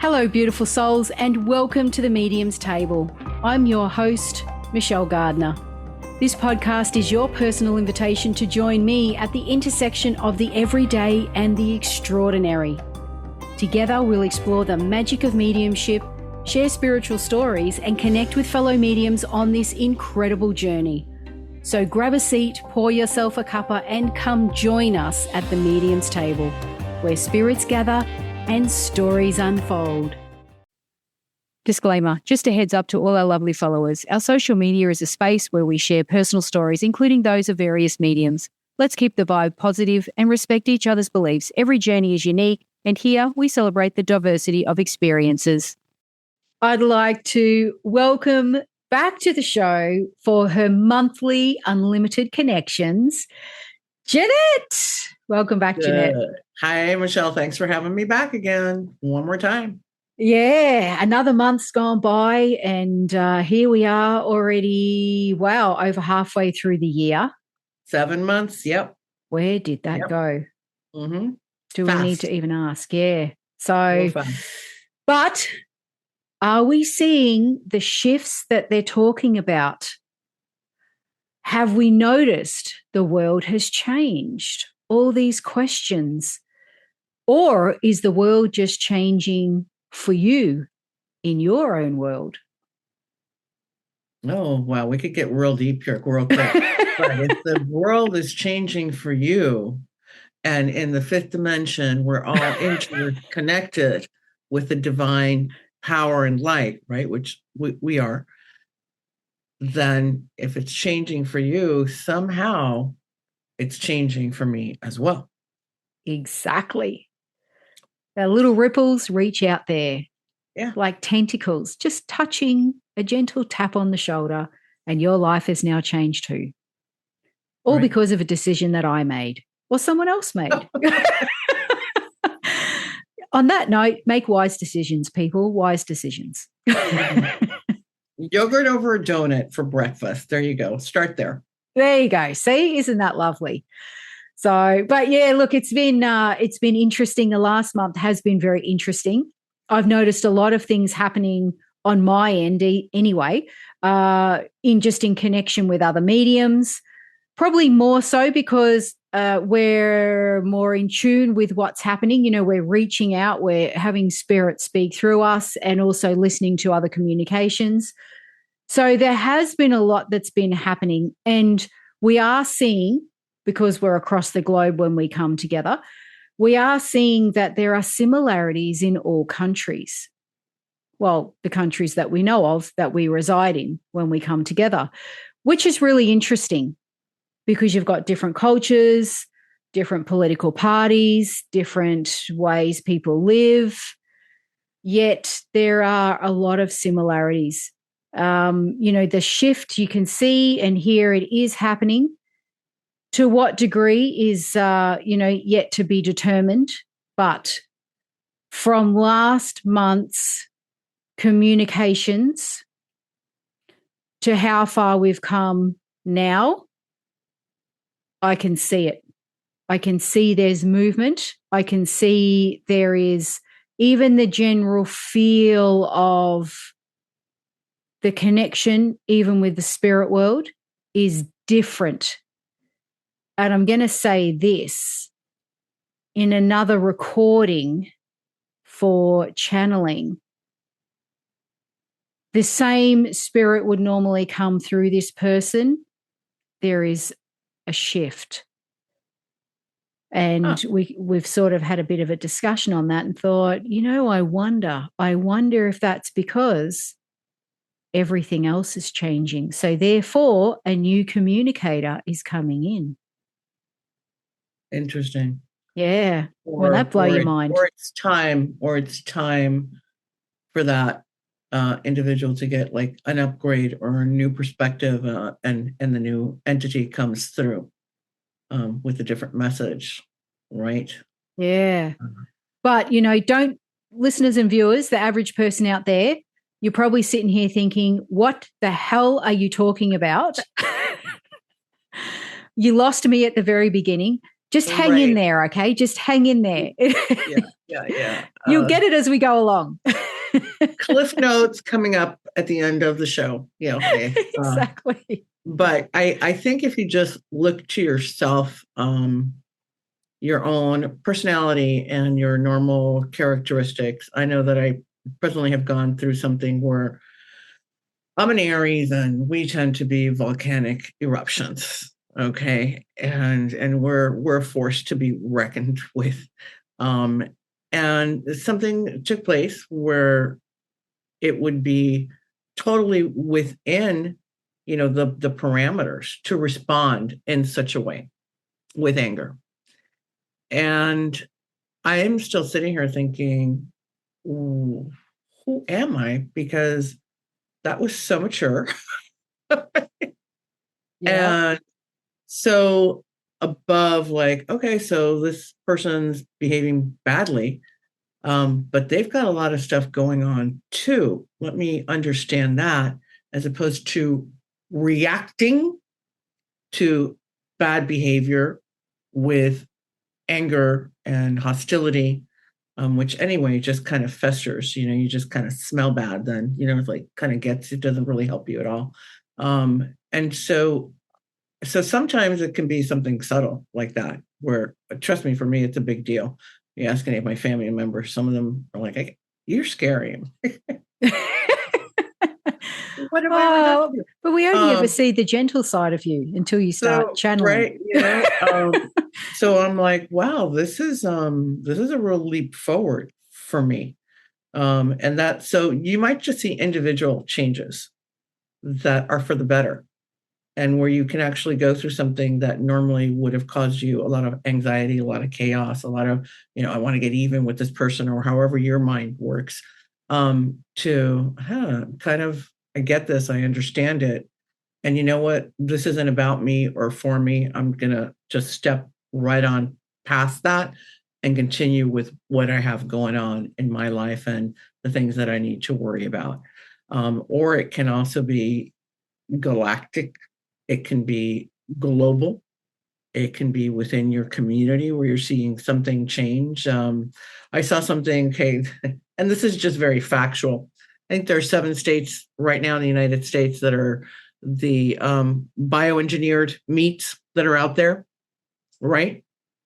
Hello, beautiful souls, and welcome to the Medium's Table. I'm your host, Michelle Gardner. This podcast is your personal invitation to join me at the intersection of the everyday and the extraordinary. Together, we'll explore the magic of mediumship, share spiritual stories, and connect with fellow mediums on this incredible journey. So grab a seat, pour yourself a cuppa, and come join us at the Medium's Table, where spirits gather and stories unfold. Disclaimer, just a heads up to all our lovely followers. Our social media is a space where we share personal stories, including those of various mediums. Let's keep the vibe positive and respect each other's beliefs. Every journey is unique, and here we celebrate the diversity of experiences. I'd like to welcome back to the show for her monthly Unlimited Connections, Jeannette. Welcome back, Jeannette. Hi, Michelle. Thanks for having me back again one more time. Yeah, another month's gone by, and here we are already, over halfway through the year. 7 months, yep. Where did that go? Mm-hmm. Do Fast. we need to even ask? Yeah. So, but are we seeing the shifts that they're talking about? Have we noticed the world has changed? All these questions. Or is the world just changing for you in your own world? Oh, wow. We could get real deep here real quick. But if the world is changing for you, and in the fifth dimension, we're all interconnected with the divine power and light, right? Which we are. Then if it's changing for you, somehow it's changing for me as well. Exactly. The little ripples reach out there. Yeah. Like tentacles, just touching a gentle tap on the shoulder, and your life has now changed too. All because of a decision that I made or someone else made. On that note, make wise decisions, people. Wise decisions. Yogurt over a donut for breakfast. There you go. Start there. There you go. See, isn't that lovely? So, but yeah, look, it's been interesting. The last month has been very interesting. I've noticed a lot of things happening on my end anyway, in connection with other mediums, probably more so because we're more in tune with what's happening. You know, we're reaching out, we're having spirit speak through us, and also listening to other communications. So there has been a lot that's been happening, and we are seeing, because we're across the globe when we come together, we are seeing that there are similarities in all countries. Well, the countries that we know of, that we reside in when we come together, which is really interesting because you've got different cultures, different political parties, different ways people live, yet there are a lot of similarities. The shift you can see and hear, it is happening. To what degree is, yet to be determined. But from last month's communications to how far we've come now, I can see it. I can see there's movement. I can see there is even the general feel of the connection, even with the spirit world, is different. And I'm going to say this in another recording for channeling. The same spirit would normally come through this person. There is a shift. And we've sort of had a bit of a discussion on that and thought, I wonder if that's because everything else is changing. So therefore, a new communicator is coming in. Interesting. Yeah. Will that blow your mind? Or it's time for that individual to get like an upgrade or a new perspective, and the new entity comes through with a different message, right? Yeah. But, don't, listeners and viewers, the average person out there, you're probably sitting here thinking, what the hell are you talking about? You lost me at the very beginning. Just hang in Right. there, okay? Just hang in there. Yeah. You'll get it as we go along. Cliff notes coming up at the end of the show. Okay. Exactly. But I think if you just look to yourself, your own personality and your normal characteristics, I know that I personally have gone through something where I'm an Aries and we tend to be volcanic eruptions. Okay. And we're forced to be reckoned with. Um, and something took place where it would be totally within, the parameters to respond in such a way with anger. And I am still sitting here thinking, who am I? Because that was so mature. Yeah. And so above, like, okay, so this person's behaving badly, but they've got a lot of stuff going on too. Let me understand that, as opposed to reacting to bad behavior with anger and hostility, which anyway just kind of festers. You just kind of smell bad. Then it's like kind of it doesn't really help you at all. And so sometimes it can be something subtle like that, where, trust me, for me, it's a big deal. You ask any of my family members, some of them are like, "You're scary." What have I ever done to you? But we only ever see the gentle side of you until you start channeling. Right, so I'm like, wow, this is a real leap forward for me. And that, so you might just see individual changes that are for the better, and where you can actually go through something that normally would have caused you a lot of anxiety, a lot of chaos, a lot of, I want to get even with this person, or however your mind works, to kind of, I get this, I understand it. And you know what? This isn't about me or for me. I'm going to just step right on past that and continue with what I have going on in my life and the things that I need to worry about. Or it can also be galactic. It can be global. It can be within your community where you're seeing something change. I saw something, okay, and this is just very factual. I think there are 7 states right now in the United States that are the bioengineered meats that are out there, right?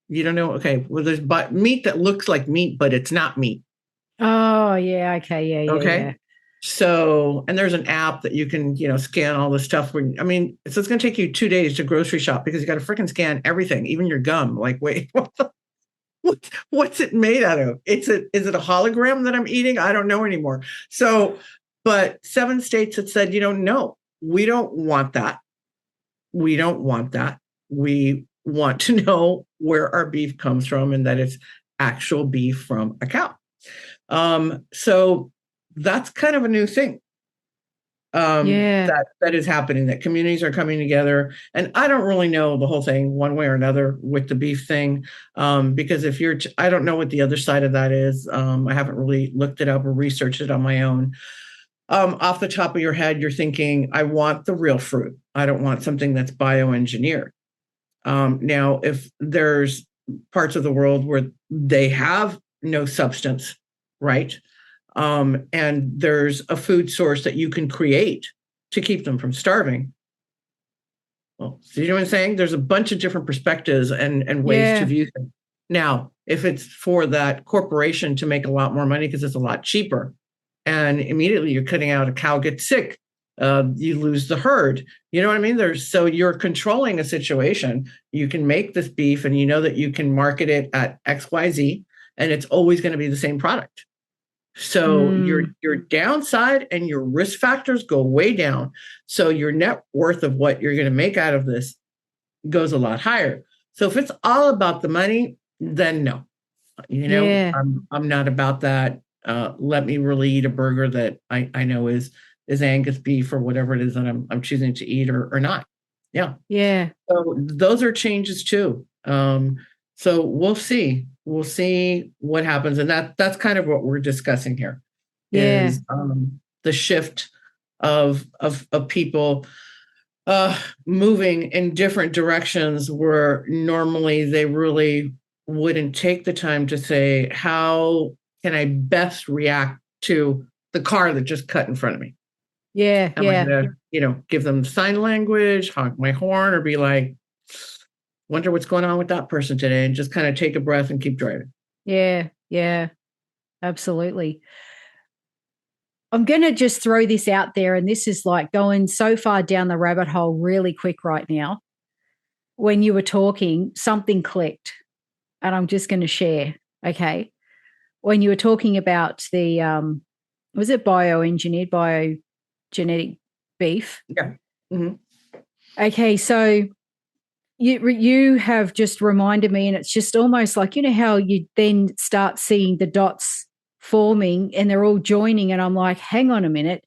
You don't know? Okay, well, there's meat that looks like meat, but it's not meat. Oh, yeah. Okay. Yeah. So, and there's an app that you can, scan all this stuff. So it's going to take you 2 days to grocery shop because you got to freaking scan everything, even your gum. Like, wait, what's it made out of? Is it a hologram that I'm eating? I don't know anymore. So, but 7 states had said, no, we don't want that. We don't want that. We want to know where our beef comes from and that it's actual beef from a cow. So that's kind of a new thing. That is happening, that communities are coming together. And I don't really know the whole thing one way or another with the beef thing, because I don't know what the other side of that is. I haven't really looked it up or researched it on my own. Off the top of your head, you're thinking, I want the real fruit. I don't want something that's bioengineered. Now, if there's parts of the world where they have no substance, right? And there's a food source that you can create to keep them from starving. Well, so you know what I'm saying? There's a bunch of different perspectives and ways to view things. Now, if it's for that corporation to make a lot more money because it's a lot cheaper, and immediately you're cutting out, a cow gets sick, you lose the herd. You know what I mean? So you're controlling a situation. You can make this beef and you know that you can market it at XYZ and it's always going to be the same product. So your downside and your risk factors go way down. So your net worth of what you're going to make out of this goes a lot higher. So if it's all about the money, then no. I'm not about that. Let me really eat a burger that I know is Angus beef or whatever it is that I'm choosing to eat or not. Yeah. So those are changes too. So we'll see. We'll see what happens, and that's kind of what we're discussing here. Is the shift of people moving in different directions where normally they really wouldn't take the time to say, how can I best react to the car that just cut in front of me? Yeah, Am I yeah, going to, give them sign language, honk my horn, or be like, wonder what's going on with that person today, and just kind of take a breath and keep driving? yeah, yeah, absolutely. I'm going to just throw this out there, and this is like going so far down the rabbit hole really quick right now. When you were talking, something clicked, and I'm just going to share. Okay. When you were talking about the, was it bioengineered, biogenetic beef? Yeah. Mm-hmm. Okay. So you have just reminded me, and it's just almost like, how you then start seeing the dots forming and they're all joining, and I'm like, hang on a minute,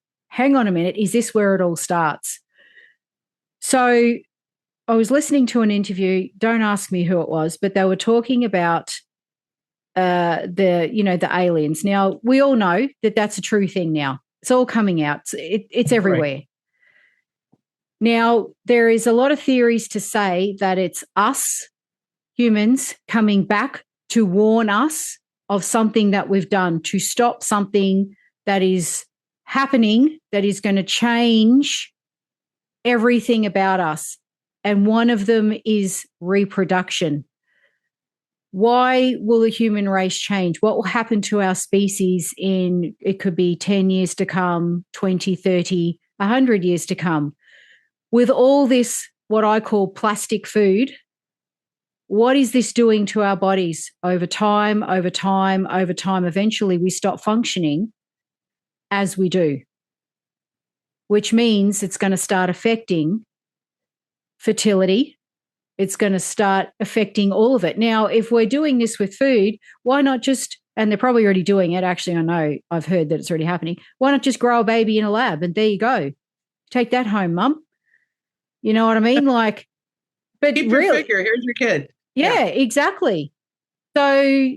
is this where it all starts? So I was listening to an interview, don't ask me who it was, but they were talking about the aliens. Now, we all know that that's a true thing now. It's all coming out. It's everywhere. Right. Now, there is a lot of theories to say that it's us humans coming back to warn us of something that we've done, to stop something that is happening, that is going to change everything about us. And one of them is reproduction. Why will the human race change? What will happen to our species in, it could be 10 years to come, 20, 30, 100 years to come? With all this, what I call plastic food, what is this doing to our bodies over time, over time, over time? Eventually, we stop functioning as we do, which means it's going to start affecting fertility. It's going to start affecting all of it. Now, if we're doing this with food, why not just, and they're probably already doing it. Actually, I know, I've heard that it's already happening. Why not just grow a baby in a lab and there you go. Take that home, mum. You know what I mean? Like, but Keep your figure. Here's your kid. Yeah, exactly. So,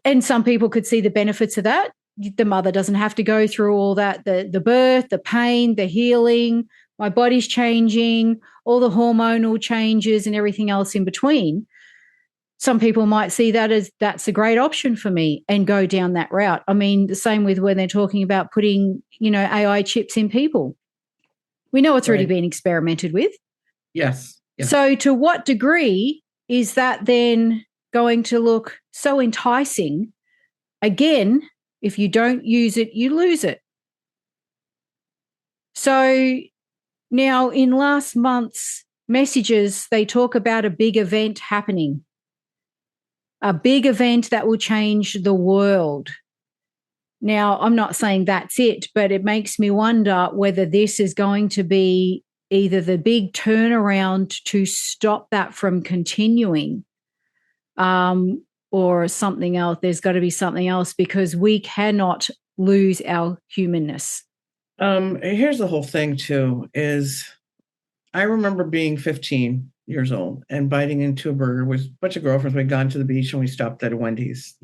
and some people could see the benefits of that. The mother doesn't have to go through all that, the birth, the pain, the healing, my body's changing, all the hormonal changes and everything else in between. Some people might see that as that's a great option for me and go down that route. I mean, the same with when they're talking about putting, AI chips in people. We know it's already been experimented with. Yes. So to what degree is that then going to look so enticing? Again, if you don't use it, you lose it. So now in last month's messages, they talk about a big event happening, a big event that will change the world. Now, I'm not saying that's it, but it makes me wonder whether this is going to be either the big turnaround to stop that from continuing, or something else. There's got to be something else because we cannot lose our humanness. Here's the whole thing too, is I remember being 15 years old and biting into a burger with a bunch of girlfriends. We'd gone to the beach and we stopped at a Wendy's.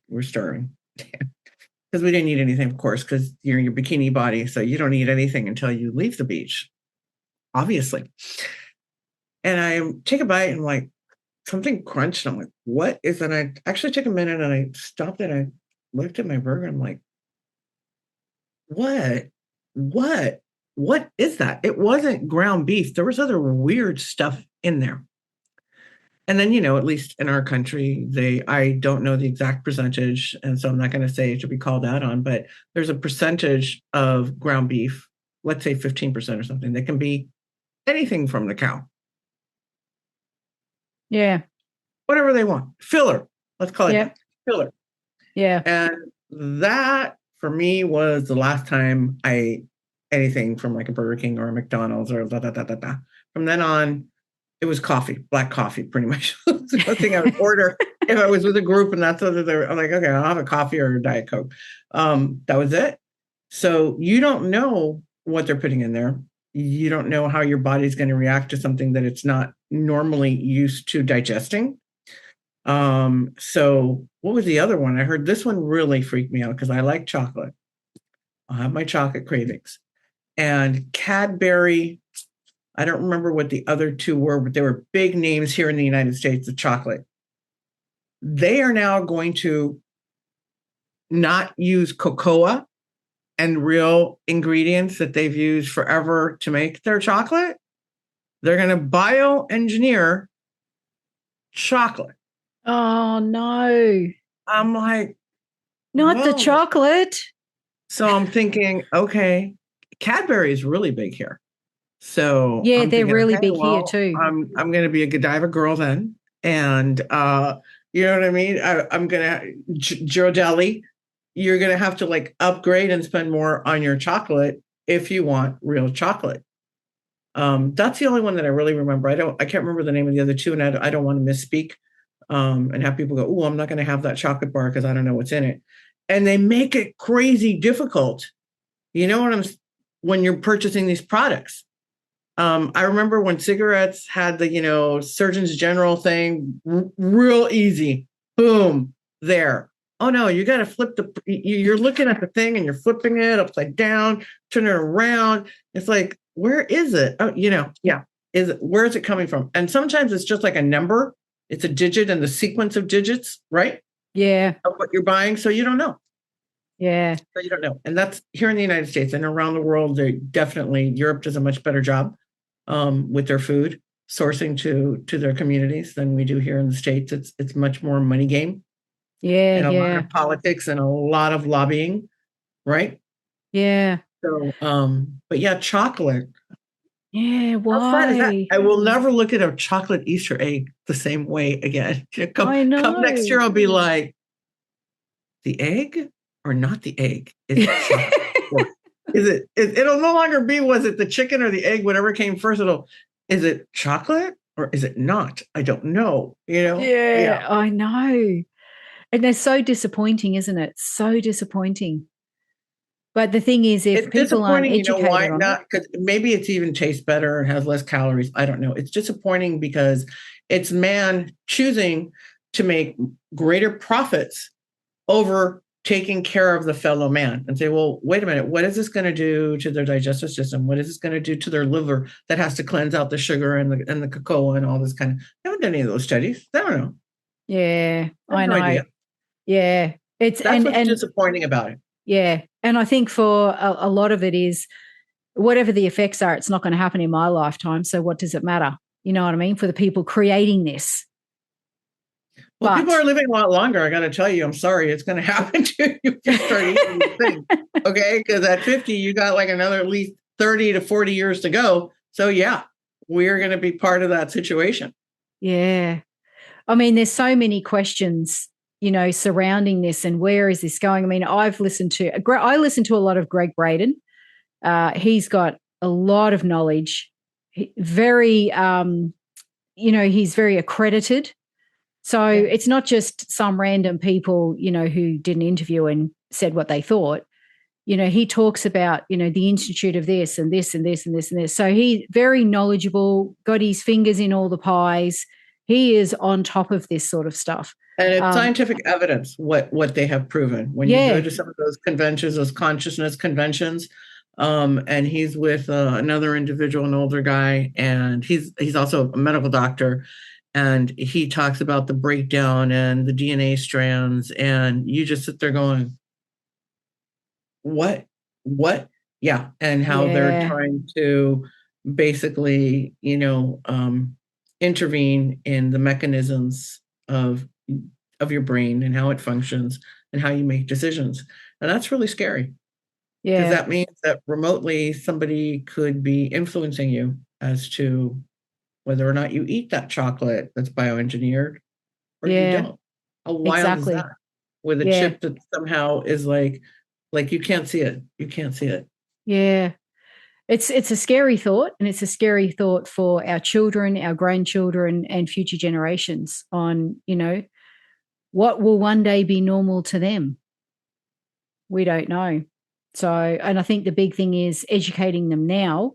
We're starving. Because we didn't eat anything, of course, because you're in your bikini body, so you don't eat anything until you leave the beach, obviously. And I take a bite and I'm like, something crunched. And I'm like, what is that? I actually took a minute and I stopped and I looked at my burger. And I'm like, what is that? It wasn't ground beef. There was other weird stuff in there. And then, at least in our country, I don't know the exact percentage, and so I'm not going to say it should be called out on, but there's a percentage of ground beef, let's say 15% or something, that can be anything from the cow. Yeah. Whatever they want. Filler. Let's call it that. Filler. Yeah. And that, for me, was the last time I ate anything from like a Burger King or a McDonald's or da. From then on, it was coffee, black coffee, pretty much. That's the only thing I would order if I was with a group, and that's what I'm like, okay, I'll have a coffee or a Diet Coke. That was it. So you don't know what they're putting in there. You don't know how your body's going to react to something that it's not normally used to digesting. So what was the other one? I heard this one really freaked me out because I like chocolate. I'll have my chocolate cravings. And Cadbury I don't remember what the other two were, but they were big names here in the United States of chocolate. They are now going to not use cocoa and real ingredients that they've used forever to make their chocolate. They're going to bioengineer chocolate. Oh no. I'm like, not the chocolate. So I'm thinking, okay, Cadbury is really big here. So yeah, I'm they're thinking, really okay, big here too. I'm going to be a Godiva girl then, and you know what I mean. I'm gonna Ghirardelli. You're gonna have to like upgrade and spend more on your chocolate if you want real chocolate. That's the only one that I really remember. I can't remember the name of the other two, and I don't want to misspeak and have people go, "Oh, I'm not going to have that chocolate bar because I don't know what's in it." And they make it crazy difficult. You know what when you're purchasing these products. I remember when cigarettes had the, Surgeon's General thing, real easy. Boom, there. Oh no, you got to flip you're looking at the thing and you're flipping it upside down, turn it around. It's like, where is it? Oh, yeah. Where is it coming from? And sometimes it's just like a number. It's a digit and the sequence of digits, right? Yeah. Of what you're buying. So you don't know. Yeah. So you don't know. And that's here in the United States and around the world. Europe does a much better job with their food sourcing to their communities than we do here in the States. It's much more money game. Yeah. And a yeah. lot of politics and a lot of lobbying, right? Yeah. So, but yeah, chocolate. Yeah. How sad is that? Why? I will never look at a chocolate Easter egg the same way again. I know. Come next year, I'll be like, the egg or not the egg? Is it chocolate? It'll no longer be, was it the chicken or the egg, whatever came first, is it chocolate or is it not? I don't know, Yeah, I know. And they're so disappointing, isn't it? So disappointing. But the thing is, if it's people aren't disappointing, educated why on not? Because maybe it's even tastes better and has less calories. I don't know. It's disappointing because it's man choosing to make greater profits over taking care of the fellow man and say, well, wait a minute, what is this going to do to their digestive system? What is this going to do to their liver that has to cleanse out the sugar and the cocoa and all this kind of, I haven't done any of those studies. I don't know. Yeah, I know. No idea. Yeah. That's what's disappointing about it. Yeah. And I think for a lot of it is whatever the effects are, it's not going to happen in my lifetime. So what does it matter? You know what I mean? For the people creating this. Well, people are living a lot longer. I got to tell you, I'm sorry, it's going to happen to you if you start eating these things. Okay, because at 50, you got like another at least 30 to 40 years to go. So yeah, we're going to be part of that situation. Yeah. I mean, there's so many questions, surrounding this and where is this going? I mean, I listen to a lot of Greg Braden. He's got a lot of knowledge, very, he's very accredited. So it's not just some random people, who did an interview and said what they thought. He talks about, the institute of this and this and this and this and this. So he's very knowledgeable, got his fingers in all the pies. He is on top of this sort of stuff. And it's scientific evidence, what they have proven. When you go to some of those conventions, those consciousness conventions, and he's with another individual, an older guy, and he's also a medical doctor. And he talks about the breakdown and the DNA strands, and you just sit there going, what? Yeah. And how they're trying to basically, intervene in the mechanisms of your brain and how it functions and how you make decisions. And that's really scary. Yeah. Because that means that remotely somebody could be influencing you as to whether or not you eat that chocolate that's bioengineered or you don't. How wild is that? With a chip that somehow is like you can't see it. You can't see it. Yeah. It's a scary thought, and it's a scary thought for our children, our grandchildren, and future generations on, what will one day be normal to them. We don't know. So, and I think the big thing is educating them now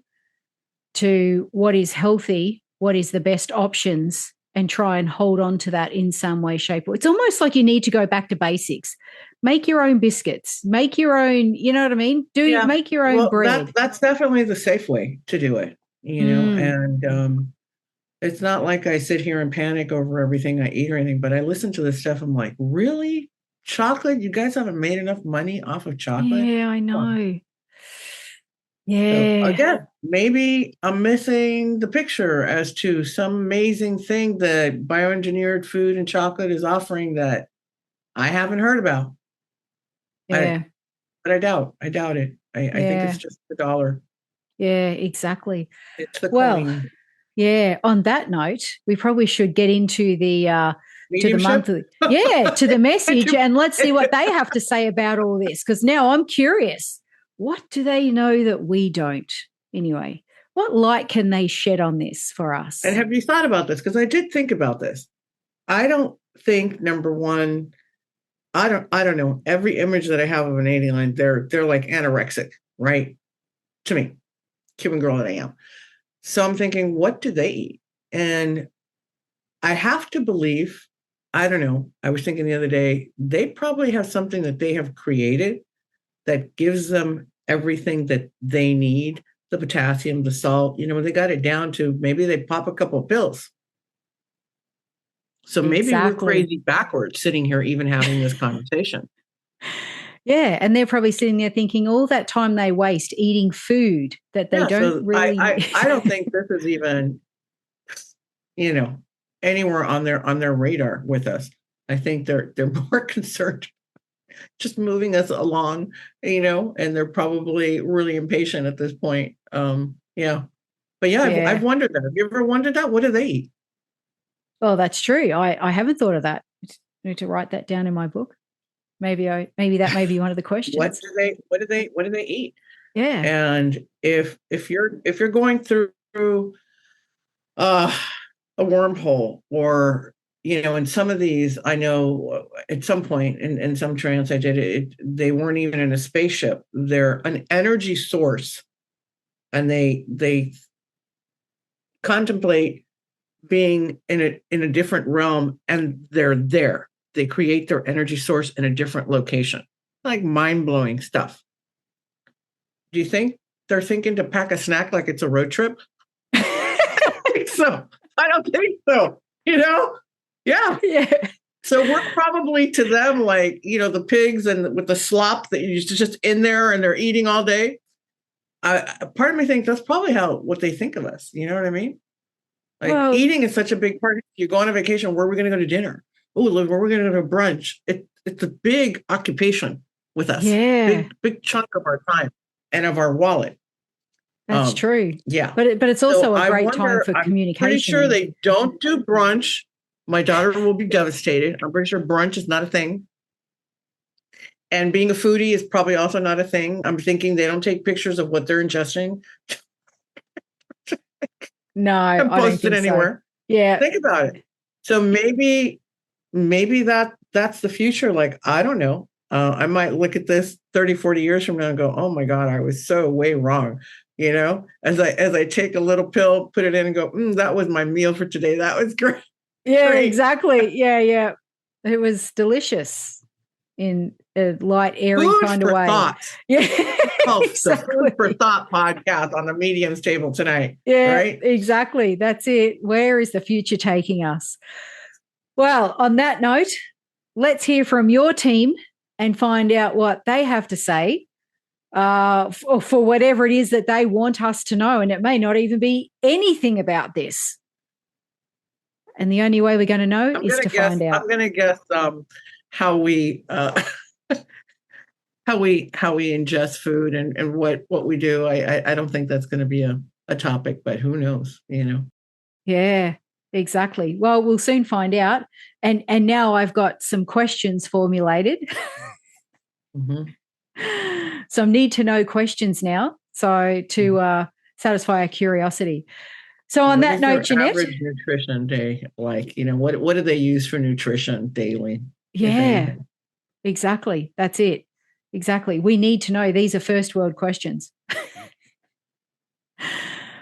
to what is healthy, what is the best options, and try and hold on to that in some way, shape. It's almost like you need to go back to basics. Make your own biscuits. Make your own, you know what I mean? Make your own bread. That's definitely the safe way to do it. and it's not like I sit here and panic over everything I eat or anything, but I listen to this stuff. I'm like, really? Chocolate? You guys haven't made enough money off of chocolate? Yeah, I Come on. know. So Yeah. again, maybe I'm missing the picture as to some amazing thing that bioengineered food and chocolate is offering that I haven't heard about. Yeah. But I doubt it. I think it's Yeah. just the dollar. Yeah, exactly. It's the Well, coin. yeah, on that note, we probably should get into the Mediumship? monthly. Yeah, to the message, Do- and let's see what they have to say about all this, because now I'm curious. What do they know that we don't? Anyway, what light can they shed on this for us? And have you thought about this? Because I did think about this. I don't think, number one, I don't know. Every image that I have of an alien line, they're like anorexic, right? To me, Cuban girl that I am. So I'm thinking, what do they eat? And I have to believe, I don't know. I was thinking the other day, they probably have something that they have created that gives them everything that they need, the potassium, the salt. They got it down to maybe they pop a couple of pills. So maybe we're Exactly. crazy backwards sitting here even having this conversation. Yeah, and they're probably sitting there thinking all that time they waste eating food that they don't So really. I don't think this is even, anywhere on their radar with us. I think they're more concerned just moving us along, and they're probably really impatient at this point. Yeah. But yeah, Yeah. I've wondered that. Have you ever wondered that? What do they eat? Well, that's true. I haven't thought of that. I need to write that down in my book. Maybe that may be one of the questions. What do they eat? Yeah. And if you're going through a wormhole, or in some of these, I know at some point in some trance I did it, they weren't even in a spaceship. They're an energy source, and they contemplate being in a different realm, and they're there. They create their energy source in a different location. Like mind-blowing stuff. Do you think they're thinking to pack a snack like it's a road trip? So I don't think so. Yeah. Yeah. So we're probably to them like, the pigs and with the slop that you just in there and they're eating all day. Part of me thinks that's probably what they think of us. You know what I mean? Like, eating is such a big part. You go on a vacation, where are we going to go to dinner? Oh, look, where are we going to go to brunch? It's a big occupation with us. Yeah. Big chunk of our time and of our wallet. That's true. Yeah. But it's also a great time for communication. I'm pretty sure they don't do brunch. My daughter will be devastated. I'm pretty sure brunch is not a thing. And being a foodie is probably also not a thing. I'm thinking they don't take pictures of what they're ingesting. No, I don't think anywhere. So. Yeah. Think about it. So maybe that's the future. Like, I don't know. I might look at this 30, 40 years from now and go, oh my God, I was so way wrong. As I take a little pill, put it in and go, that was my meal for today. That was great. Yeah, great. Exactly. Yeah. It was delicious in a light, airy Food kind of way. Thoughts. Yeah. Exactly. The Food for Thought podcast on the Medium's table tonight. Yeah, right? Exactly. That's it. Where is the future taking us? Well, on that note, let's hear from your team and find out what they have to say for whatever it is that they want us to know. And it may not even be anything about this. And the only way we're going to know is to find out. I'm going to guess how we how we ingest food and what we do. I don't think that's going to be a topic, but who knows? Yeah. Exactly. Well, we'll soon find out. And now I've got some questions formulated. Mm-hmm. Some need to know questions now. So to satisfy our curiosity. So on that note, Jeannette. Average nutrition day, like, what do they use for nutrition daily? Yeah, exactly. That's it. Exactly. We need to know. These are first world questions.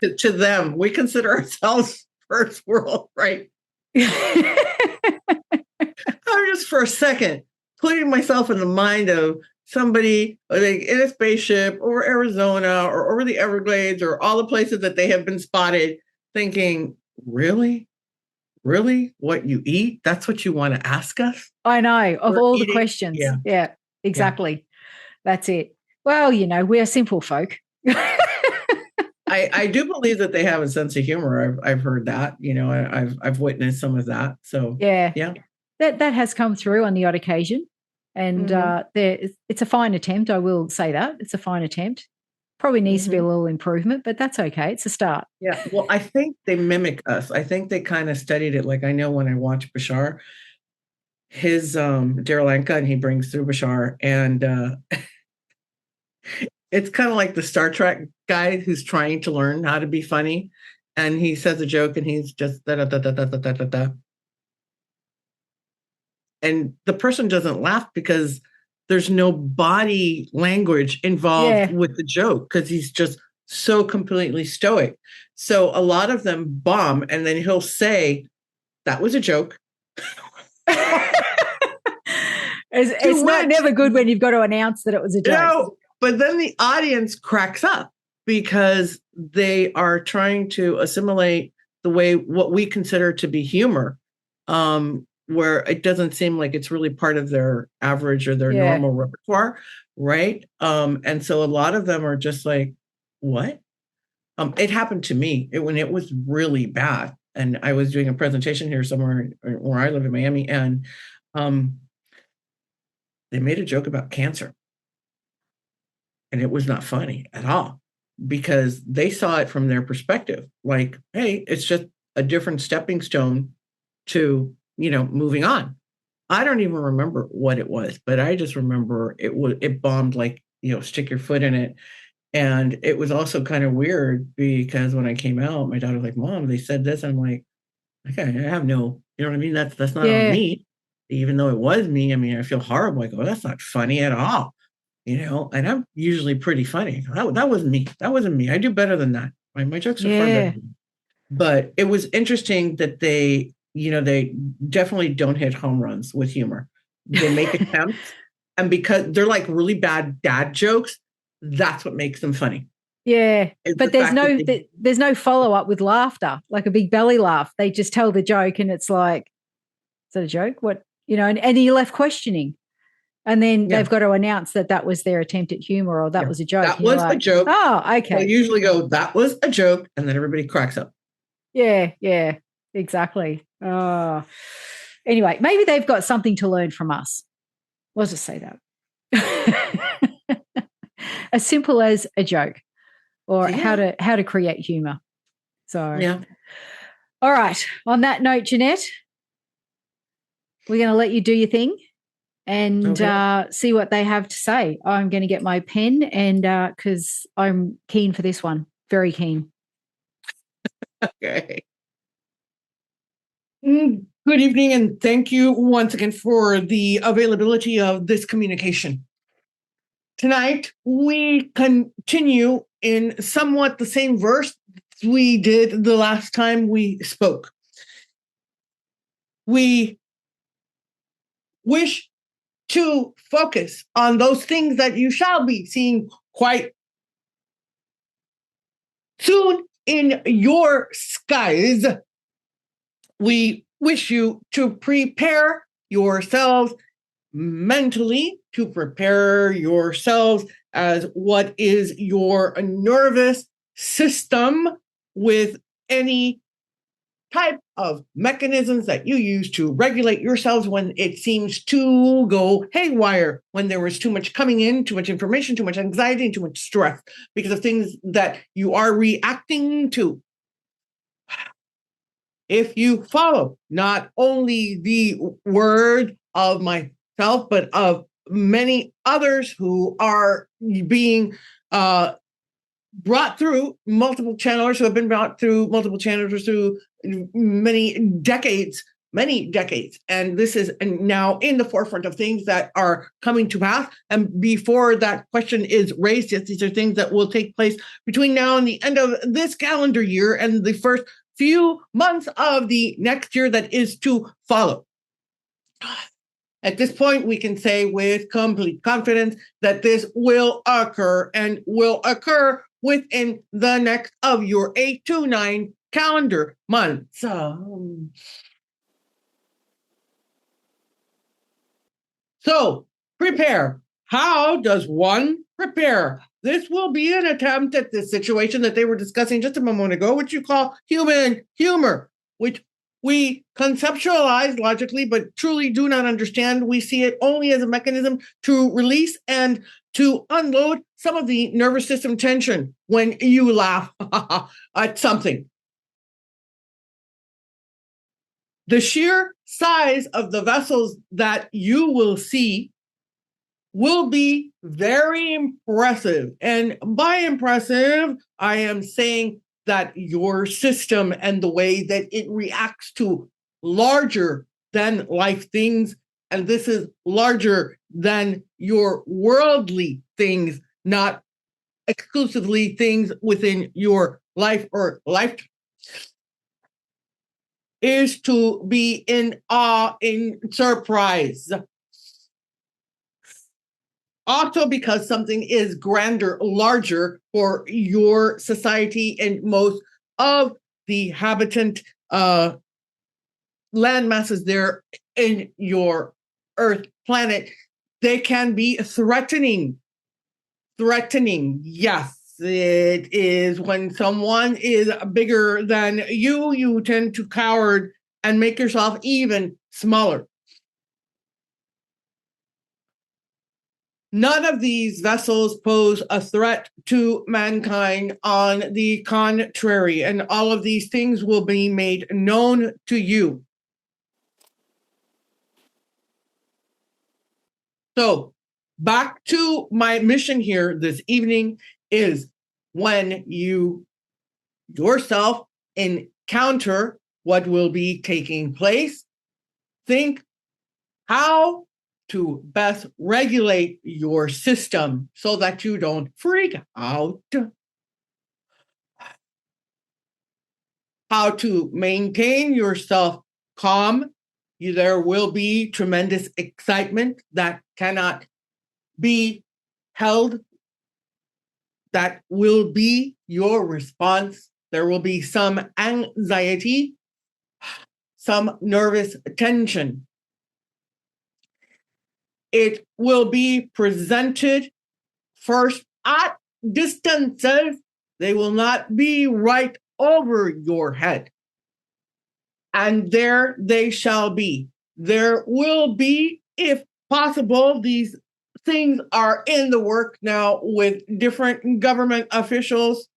To them, we consider ourselves first world, right? I'm just for a second putting myself in the mind of somebody like in a spaceship over Arizona or over the Everglades or all the places that they have been spotted, thinking, really? Really? What you eat? That's what you want to ask us? I know, of We're all eating. the questions. Yeah. Yeah, exactly. Yeah. That's it. Well, we are simple folk. I do believe that they have a sense of humor. I've heard that, I've witnessed some of that. So yeah. That has come through on the odd occasion. And it's a fine attempt. I will say that. It's a fine attempt. Probably needs to be a little improvement, but that's okay. It's a start. Yeah. Well, I think they mimic us. I think they kind of studied it. Like I know when I watch Bashar, his Daryl Anka, and he brings through Bashar, and it's kind of like the Star Trek guy who's trying to learn how to be funny, and he says a joke, and he's just da da da da da da da da, and the person doesn't laugh because there's no body language involved with the joke because he's just so completely stoic. So a lot of them bomb, and then he'll say, "That was a joke." It's never good when you've got to announce that it was a joke. No, but then the audience cracks up because they are trying to assimilate what we consider to be humor, where it doesn't seem like it's really part of their average or their normal repertoire, right? And so a lot of them are just like, what? It happened to me when it was really bad. And I was doing a presentation here somewhere where I live in Miami, and they made a joke about cancer. And it was not funny at all because they saw it from their perspective. Like, hey, it's just a different stepping stone to, moving on. I don't even remember what it was, but I just remember it bombed like, stick your foot in it. And it was also kind of weird because when I came out, my daughter was like, Mom, they said this. I'm like, okay, I have no, you know what I mean? That's not on me. Even though it was me, I mean, I feel horrible. I go, that's not funny at all. And I'm usually pretty funny. That wasn't me. That wasn't me. I do better than that. My jokes are far better. But it was interesting that they definitely don't hit home runs with humor. They make attempts, and because they're like really bad dad jokes, that's what makes them funny. Yeah, but there's no follow up with laughter, like a big belly laugh. They just tell the joke, and it's like, is that a joke? What and you're left questioning. And then they've got to announce that was their attempt at humor, or that was a joke. That was a joke. Oh, okay. They usually go, that was a joke, and then everybody cracks up. Yeah, exactly. Anyway, maybe they've got something to learn from us. We'll just say that. As simple as a joke, or how to create humor. So, all right. On that note, Jeannette, we're going to let you do your thing and see what they have to say. I'm going to get my pen, and because I'm keen for this one, very keen. Okay. Good evening, and thank you once again for the availability of this communication. Tonight, we continue in somewhat the same verse we did the last time we spoke. We wish to focus on those things that you shall be seeing quite soon in your skies. We wish you to prepare yourselves mentally, to prepare yourselves as what is your nervous system with any type of mechanisms that you use to regulate yourselves when it seems to go haywire, when there was too much coming in, too much information, too much anxiety, and too much stress because of things that you are reacting to. If you follow not only the word of myself, but of many others who are being brought through multiple channelers, who have been brought through multiple channelers through many decades, and this is now in the forefront of things that are coming to pass. And before that question is raised, yes, these are things that will take place between now and the end of this calendar year and the first few months of the next year that is to follow. At this point, we can say with complete confidence that this will occur and will occur within the next of your 8 to 9 calendar months. So prepare. How does one prepare? This will be an attempt at this situation that they were discussing just a moment ago, which you call human humor, which we conceptualize logically, but truly do not understand. We see it only as a mechanism to release and to unload some of the nervous system tension when you laugh at something. The sheer size of the vessels that you will see will be very impressive. And by impressive, I am saying that your system and the way that it reacts to larger than life things, and this is larger than your worldly things, not exclusively things within your life or lifetime, is to be in awe, in surprise. Also, because something is grander, larger for your society and most of the habitant land masses there in your Earth planet, they can be threatening. Threatening, yes. It is when someone is bigger than you, you tend to cower and make yourself even smaller. None of these vessels pose a threat to mankind. On the contrary, and all of these things will be made known to you. So, back to my mission here this evening is when you yourself encounter what will be taking place, think how to best regulate your system so that you don't freak out. How to maintain yourself calm. There will be tremendous excitement that cannot be held. That will be your response. There will be some anxiety, some nervous tension. It will be presented first at distances. They will not be right over your head. And there they shall be. There will be, if possible, these things are in the work now with different government officials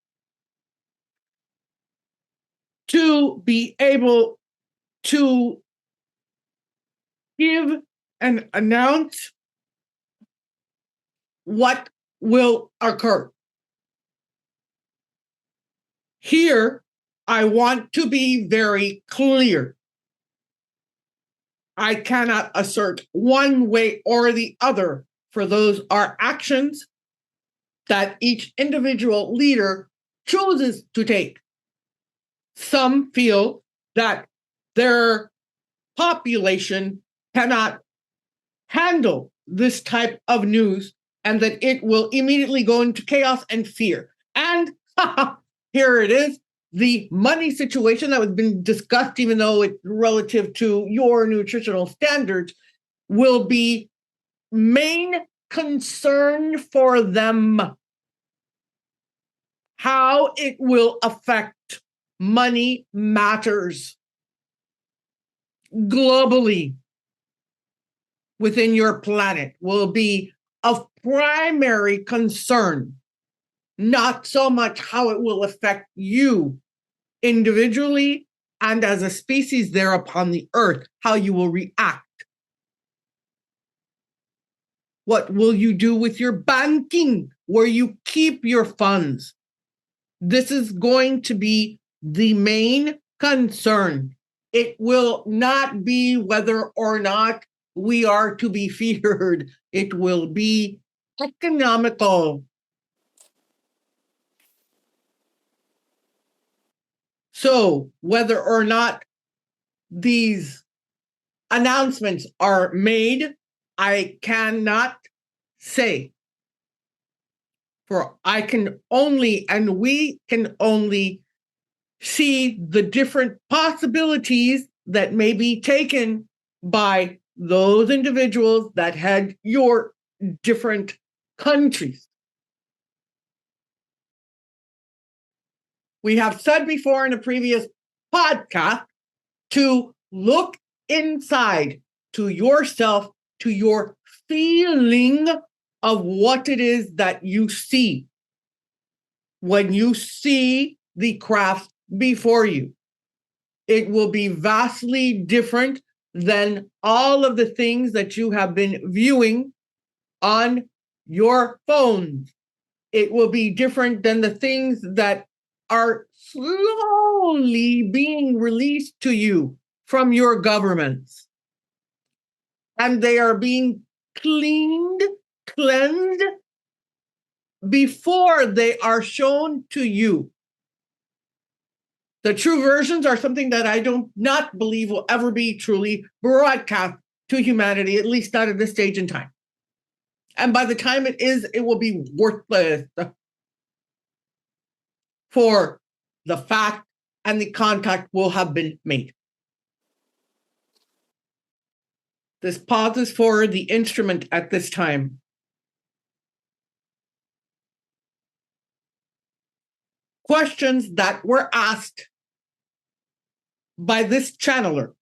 to be able to give and announce what will occur. Here, I want to be very clear. I cannot assert one way or the other, for those are actions that each individual leader chooses to take. Some feel that their population cannot handle this type of news and that it will immediately go into chaos and fear. And here it is. The money situation that was been discussed, even though it's relative to your nutritional standards, will be main concern for them. How it will affect money matters globally within your planet will be of primary concern, not so much how it will affect you individually and as a species there upon the earth, how you will react. What will you do with your banking, where you keep your funds? This is going to be the main concern. It will not be whether or not we are to be feared. It will be economical. So whether or not these announcements are made I cannot say, for I can only, and we can only see the different possibilities that may be taken by those individuals that had your different countries. We have said before in a previous podcast to look inside to yourself, to your feeling of what it is that you see when you see the craft before you. It will be vastly different than all of the things that you have been viewing on your phones. It will be different than the things that are slowly being released to you from your governments. And they are being cleansed before they are shown to you. The true versions are something that I do not believe will ever be truly broadcast to humanity, at least not at this stage in time. And by the time it is, it will be worthless for the fact and the contact will have been made. This pauses for the instrument at this time. Questions that were asked by this channeler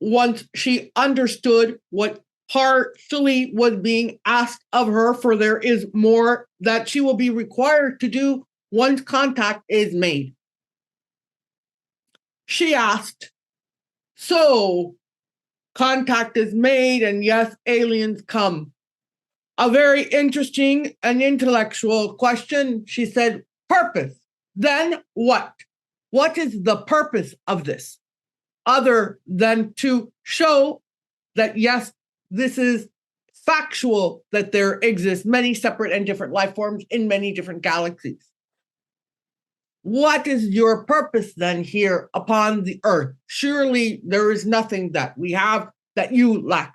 once she understood what partially was being asked of her, for there is more that she will be required to do once contact is made. She asked, so contact is made and yes, aliens come. A very interesting and intellectual question. She said, purpose. Then what? What is the purpose of this? Other than to show that, yes, this is factual, that there exist many separate and different life forms in many different galaxies. What is your purpose then here upon the earth? Surely there is nothing that we have that you lack.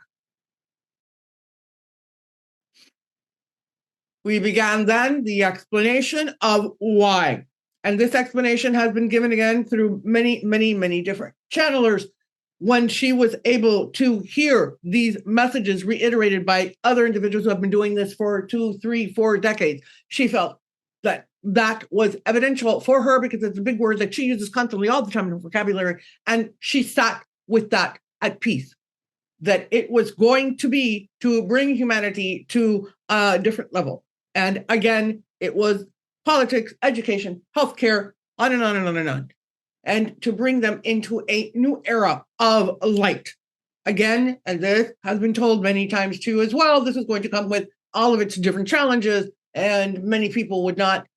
We began then the explanation of why. And this explanation has been given again through many, many, many different channelers. When she was able to hear these messages reiterated by other individuals who have been doing this for 2, 3, 4 decades, she felt that that was evidential for her, because it's a big word that she uses constantly all the time in her vocabulary. And she sat with that at peace, that it was going to be to bring humanity to a different level. And again, it was politics, education, healthcare, on and on and on and on. And to bring them into a new era of light. Again, and this has been told many times too as well, this is going to come with all of its different challenges, and many people would not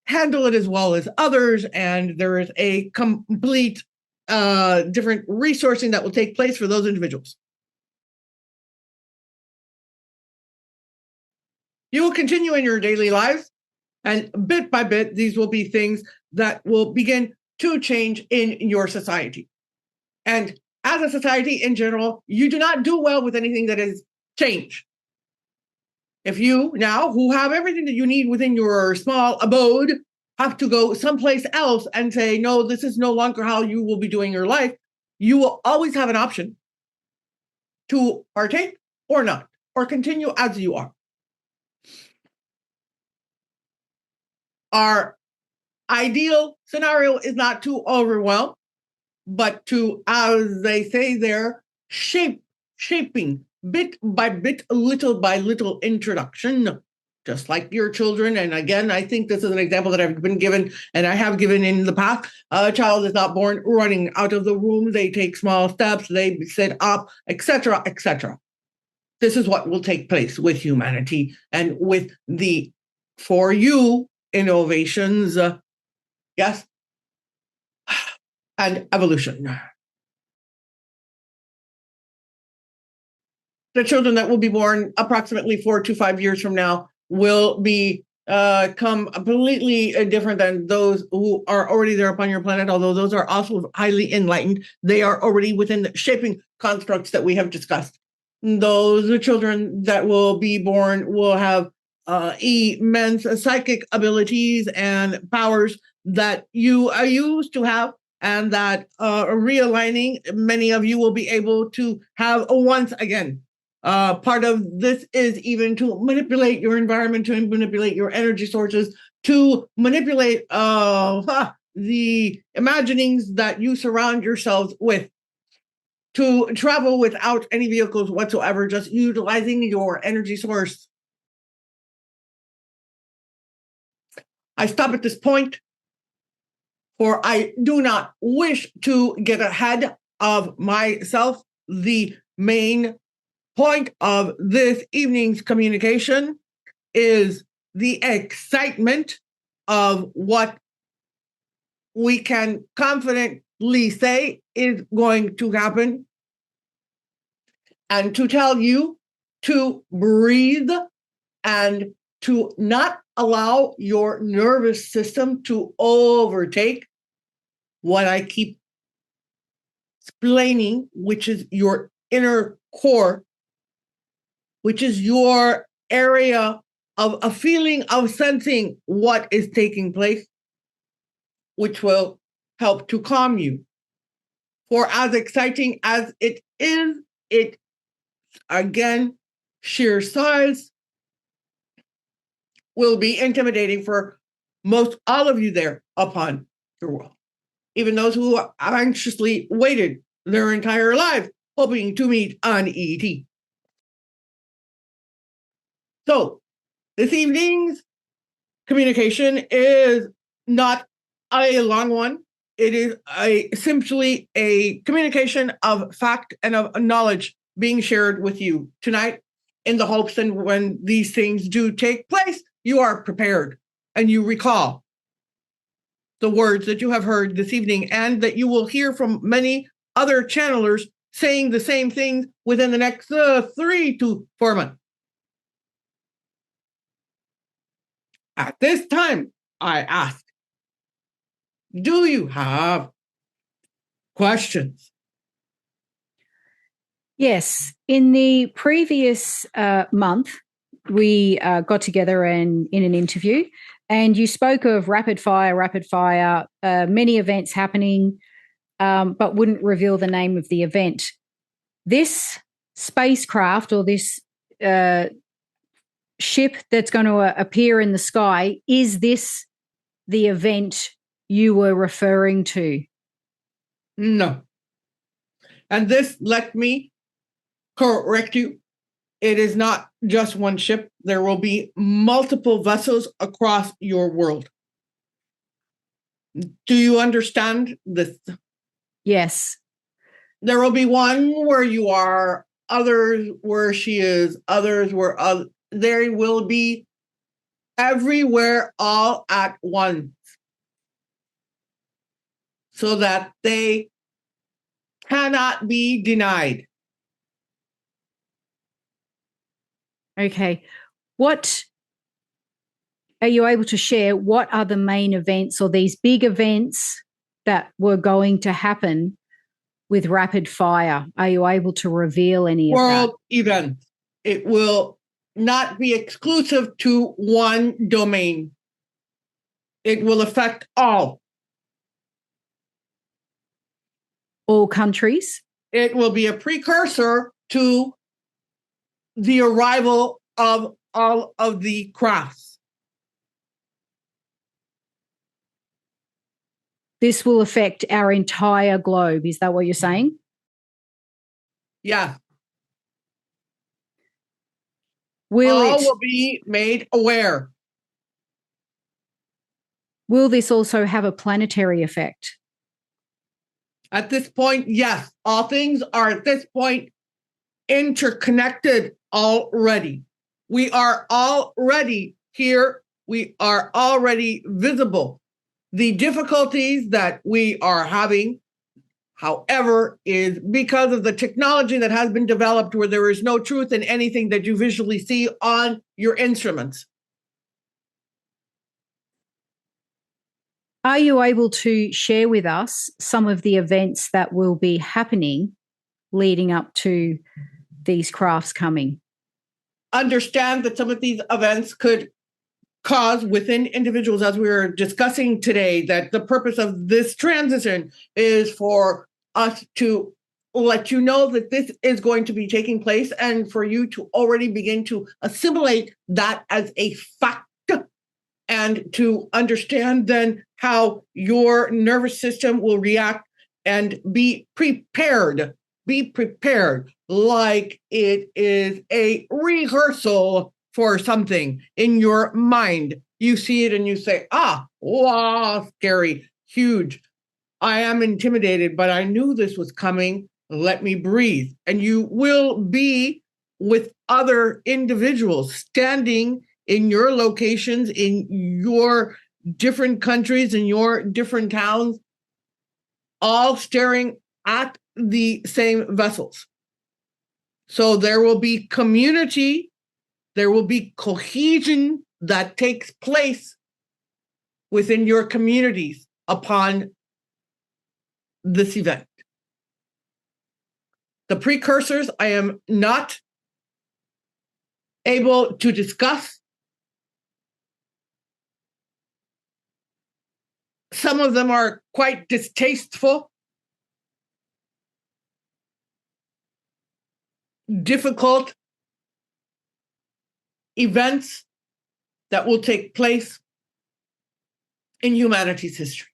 handle it as well as others, and there is a complete different resourcing that will take place for those individuals. You will continue in your daily lives, and bit by bit, these will be things that will begin to change in your society. And as a society in general, you do not do well with anything that is change. If you now, who have everything that you need within your small abode, have to go someplace else and say, no, this is no longer how you will be doing your life, you will always have an option to partake or not, or continue as you are. Our ideal scenario is not to overwhelm, but to, as they say there, shaping bit by bit, little by little introduction, just like your children. And again, I think this is an example that I've been given, and I have given in the past. A child is not born running out of the womb. They take small steps, they sit up, etc., etc. This is what will take place with humanity and with the, for you, innovations, yes, and evolution. The children that will be born approximately 4 to 5 years from now will be completely different than those who are already there upon your planet, although those are also highly enlightened. They are already within the shaping constructs that we have discussed. Those children that will be born will have immense psychic abilities and powers that you are used to have, and that realigning, many of you will be able to have once again. Part of this is even to manipulate your environment, to manipulate your energy sources, to manipulate the imaginings that you surround yourselves with, to travel without any vehicles whatsoever, just utilizing your energy source. I stop at this point, for I do not wish to get ahead of myself. The main point of this evening's communication is the excitement of what we can confidently say is going to happen, and to tell you to breathe and to not allow your nervous system to overtake what I keep explaining, which is your inner core, which is your area of a feeling of sensing what is taking place, which will help to calm you. For as exciting as it is, it, again, sheer size will be intimidating for most all of you there upon your world, even those who anxiously waited their entire life hoping to meet an ET. So this evening's communication is not a long one. It is simply a communication of fact and of knowledge being shared with you tonight, in the hopes that when these things do take place, you are prepared and you recall the words that you have heard this evening, and that you will hear from many other channelers saying the same things within the next 3 to 4 months. At this time, I ask, do you have questions? Yes. In the previous month, we got together in an interview, and you spoke of rapid fire, many events happening, but wouldn't reveal the name of the event. This spacecraft, or this ship that's going to appear in the sky, is this the event you were referring to? No. And this, let me correct you. It is not just one ship. There will be multiple vessels across your world. Do you understand this? Yes. There will be one where you are, others where she is, others where there will be everywhere all at once, so that they cannot be denied. Okay. What are you able to share? What are the main events, or these big events that were going to happen with rapid fire? Are you able to reveal any of that? World event. It will not be exclusive to one domain. It will affect all. All countries? It will be a precursor to the arrival of all of the crafts. This will affect our entire globe. Is that what you're saying? Yeah. Will be made aware. Will this also have a planetary effect? At this point, yes. All things are at this point interconnected already. We are already here. We are already visible. The difficulties that we are having, however, is because of the technology that has been developed, where there is no truth in anything that you visually see on your instruments. Are you able to share with us some of the events that will be happening leading up to these crafts coming. Understand that some of these events could cause within individuals, as we were discussing today, that the purpose of this transition is for us to let you know that this is going to be taking place and for you to already begin to assimilate that as a fact and to understand then how your nervous system will react and be prepared. Be prepared like it is a rehearsal for something in your mind. You see it and you say, wow, scary, huge. I am intimidated, but I knew this was coming. Let me breathe. And you will be with other individuals standing in your locations, in your different countries, in your different towns, all staring at the same vessels. So there will be community, there will be cohesion that takes place within your communities upon this event. The precursors I am not able to discuss. Some of them are quite distasteful, difficult events that will take place in humanity's history.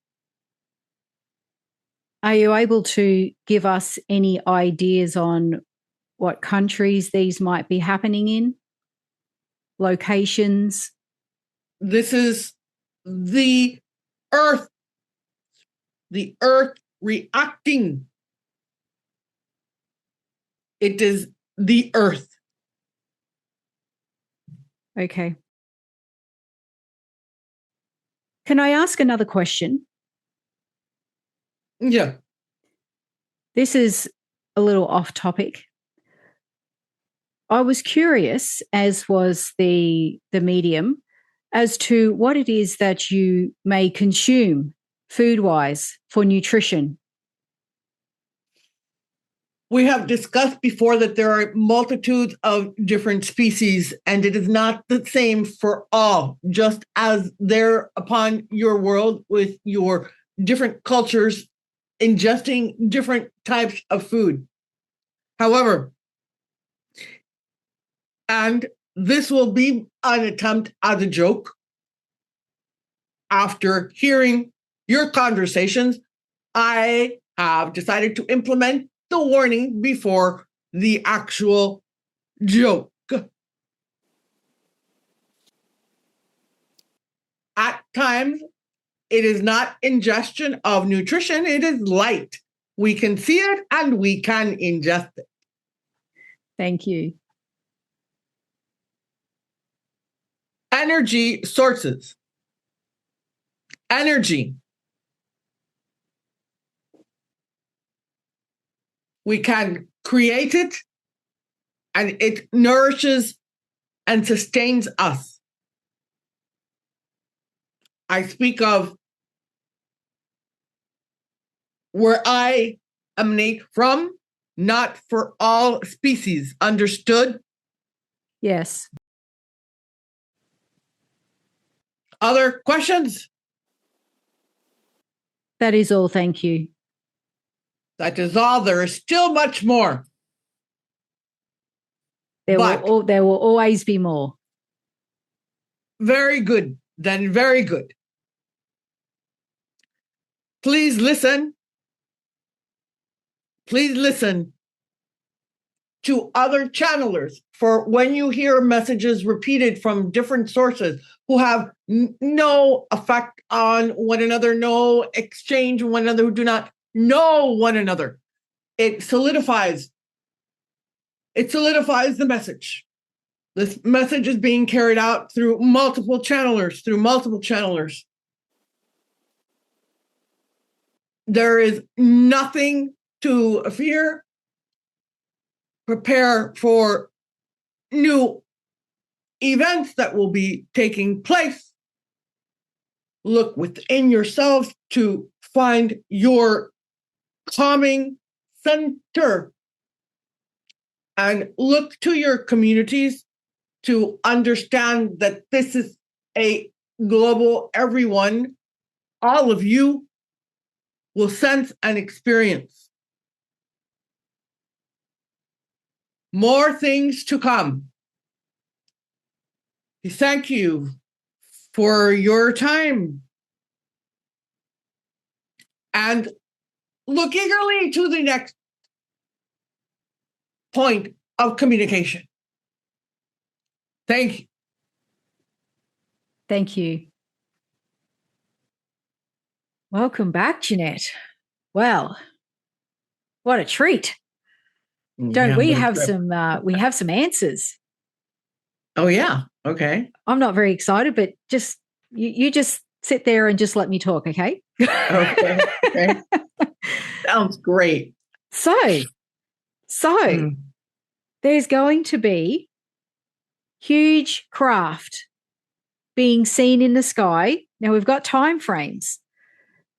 Are you able to give us any ideas on what countries these might be happening in? Locations? This is the earth reacting. It is the earth. Okay. Can I ask another question? Yeah. This is a little off topic. I was curious, as was the medium, as to what it is that you may consume food-wise for nutrition. We have discussed before that there are multitudes of different species, and it is not the same for all, just as there upon your world with your different cultures ingesting different types of food. However, and this will be an attempt as a joke, after hearing your conversations, I have decided to implement the warning before the actual joke. At times, it is not ingestion of nutrition, it is light. We can see it and we can ingest it. Thank you. Energy sources. Energy. We can create it, and it nourishes and sustains us. I speak of where I emanate from, not for all species. Understood? Yes. Other questions? That is all. Thank you. That is all. There is still much more. There will always be more. Very good. Then very good. Please listen. Please listen to other channelers for when you hear messages repeated from different sources who have no effect on one another, no exchange with one another, who do not know one another. It solidifies the message. This message is being carried out through multiple channelers. There is nothing to fear. Prepare for new events that will be taking place. Look within yourself to find your calming center. and look to your communities to understand that this is a global, everyone, all of you will sense and experience more things to come. Thank you for your time. And look eagerly to the next point of communication. Thank you. Thank you. Welcome back, Jeannette. Well, what a treat. Don't we have some answers? Oh, yeah. Okay. I'm not very excited, but just you just sit there and just let me talk, okay? Okay. Sounds great. So there's going to be huge craft being seen in the sky. Now we've got time frames.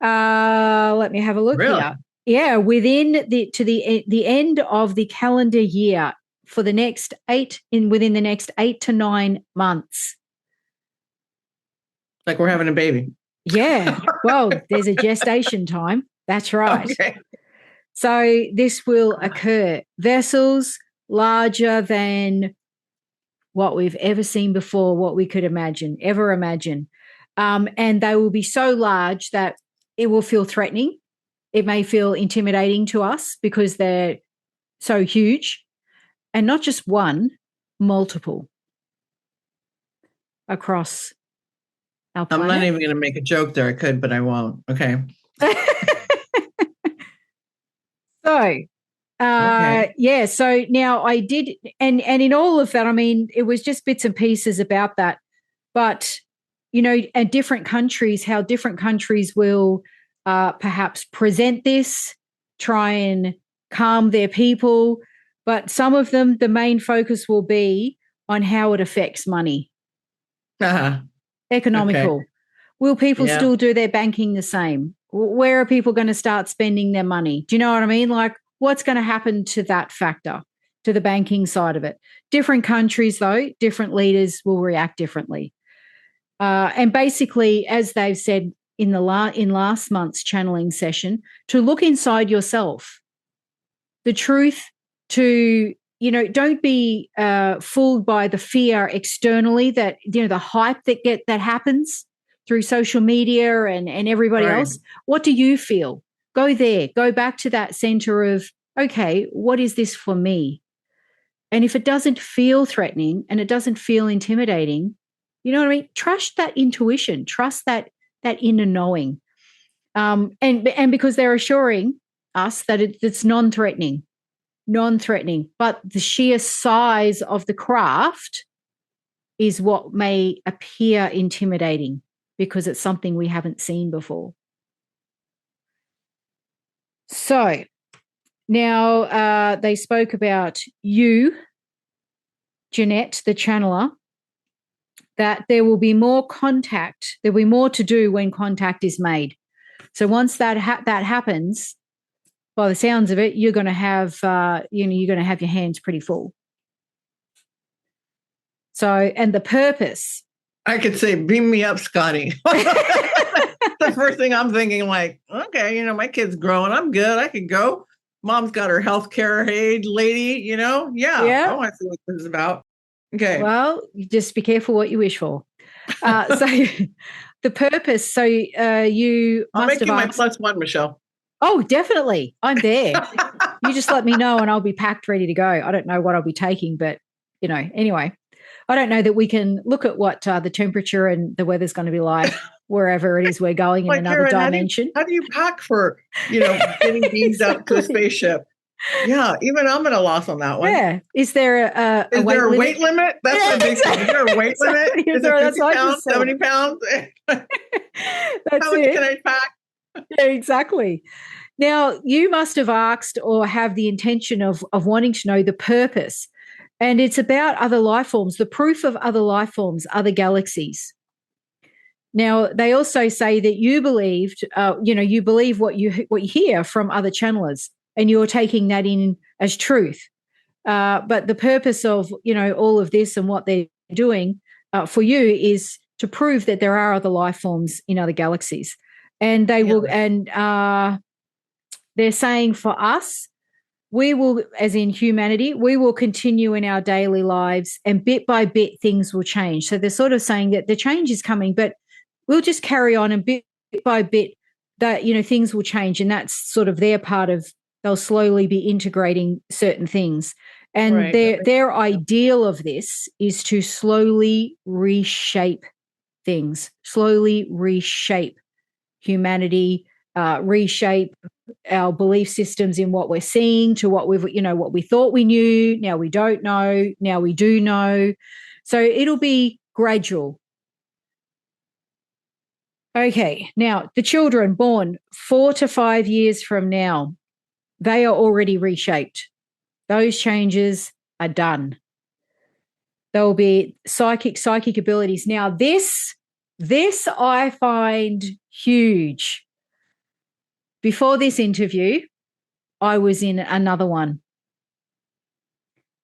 Let me have a look here. Yeah, within the end of the calendar year for the next within the next 8 to 9 months. Like we're having a baby. Yeah. Well, there's a gestation time. That's right. Okay. So this will occur. Vessels larger than what we've ever seen before, what we could ever imagine. And they will be so large that it will feel threatening. It may feel intimidating to us because they're so huge. And not just one, multiple across our planet. I'm not even going to make a joke there. I could, but I won't. Okay. Yeah. So now I did, and in all of that, I mean, it was just bits and pieces about that. But, at different countries, how different countries will perhaps present this, try and calm their people. But some of them, the main focus will be on how it affects money. Economical. Okay. Will people still do their banking the same? Where are people going to start spending their money? Do you know what I mean? Like, what's going to happen to that factor, to the banking side of it? Different countries, though, different leaders will react differently. And basically, as they've said in last month's channeling session, to look inside yourself. The truth, to, don't be fooled by the fear externally that, the hype that happens through social media and everybody else. What do you feel? Go there. Go back to that center of, okay, what is this for me? And if it doesn't feel threatening and it doesn't feel intimidating, you know what I mean? Trust that intuition. Trust that inner knowing. And because they're assuring us that it's non-threatening. But the sheer size of the craft is what may appear intimidating because it's something we haven't seen before. So now they spoke about you, Jeannette, the channeler, that there will be more contact. There'll be more to do when contact is made. So once that happens, by the sounds of it, you're going to have you're going to have your hands pretty full. So, and the purpose. I could say, beam me up, Scotty. The first thing I'm thinking, like, okay, my kid's growing. I'm good. I could go. Mom's got her healthcare aide lady, Yeah. I want to see what this is about. Okay. Well, just be careful what you wish for. So the purpose. So you I'll must make have you my +1, Michelle. Oh, definitely. I'm there. You just let me know and I'll be packed, ready to go. I don't know what I'll be taking, but, anyway. I don't know that we can look at what the temperature and the weather's going to be like wherever it is we're going in another dimension. How do you pack for, getting beamed up to a spaceship? Yeah, even I'm at a loss on that one. Yeah. Is there a weight limit? That's what they say. Is there a weight limit? Is it 50 pounds, 70 pounds? That's How much can I pack? Yeah, exactly. Now, you must have asked or have the intention of wanting to know the purpose. And it's about other life forms. The proof of other life forms, other galaxies. Now, they also say that you believed, you believe what you hear from other channelers, and you're taking that in as truth. But the purpose of, all of this and what they're doing for you is to prove that there are other life forms in other galaxies. And they will, and they're saying for us, we will, as in humanity, we will continue in our daily lives, and bit by bit things will change. So they're sort of saying that the change is coming, but we'll just carry on, and bit by bit that, things will change. And that's sort of their part of, they'll slowly be integrating certain things. And their ideal of this is to slowly reshape things, slowly reshape humanity, reshape our belief systems in what we're seeing to what what we thought we knew. Now we don't know. Now we do know. So it'll be gradual. Okay. Now the children born 4 to 5 years from now, they are already reshaped. Those changes are done. There will be psychic abilities. Now this I find huge. Before this interview, I was in another one.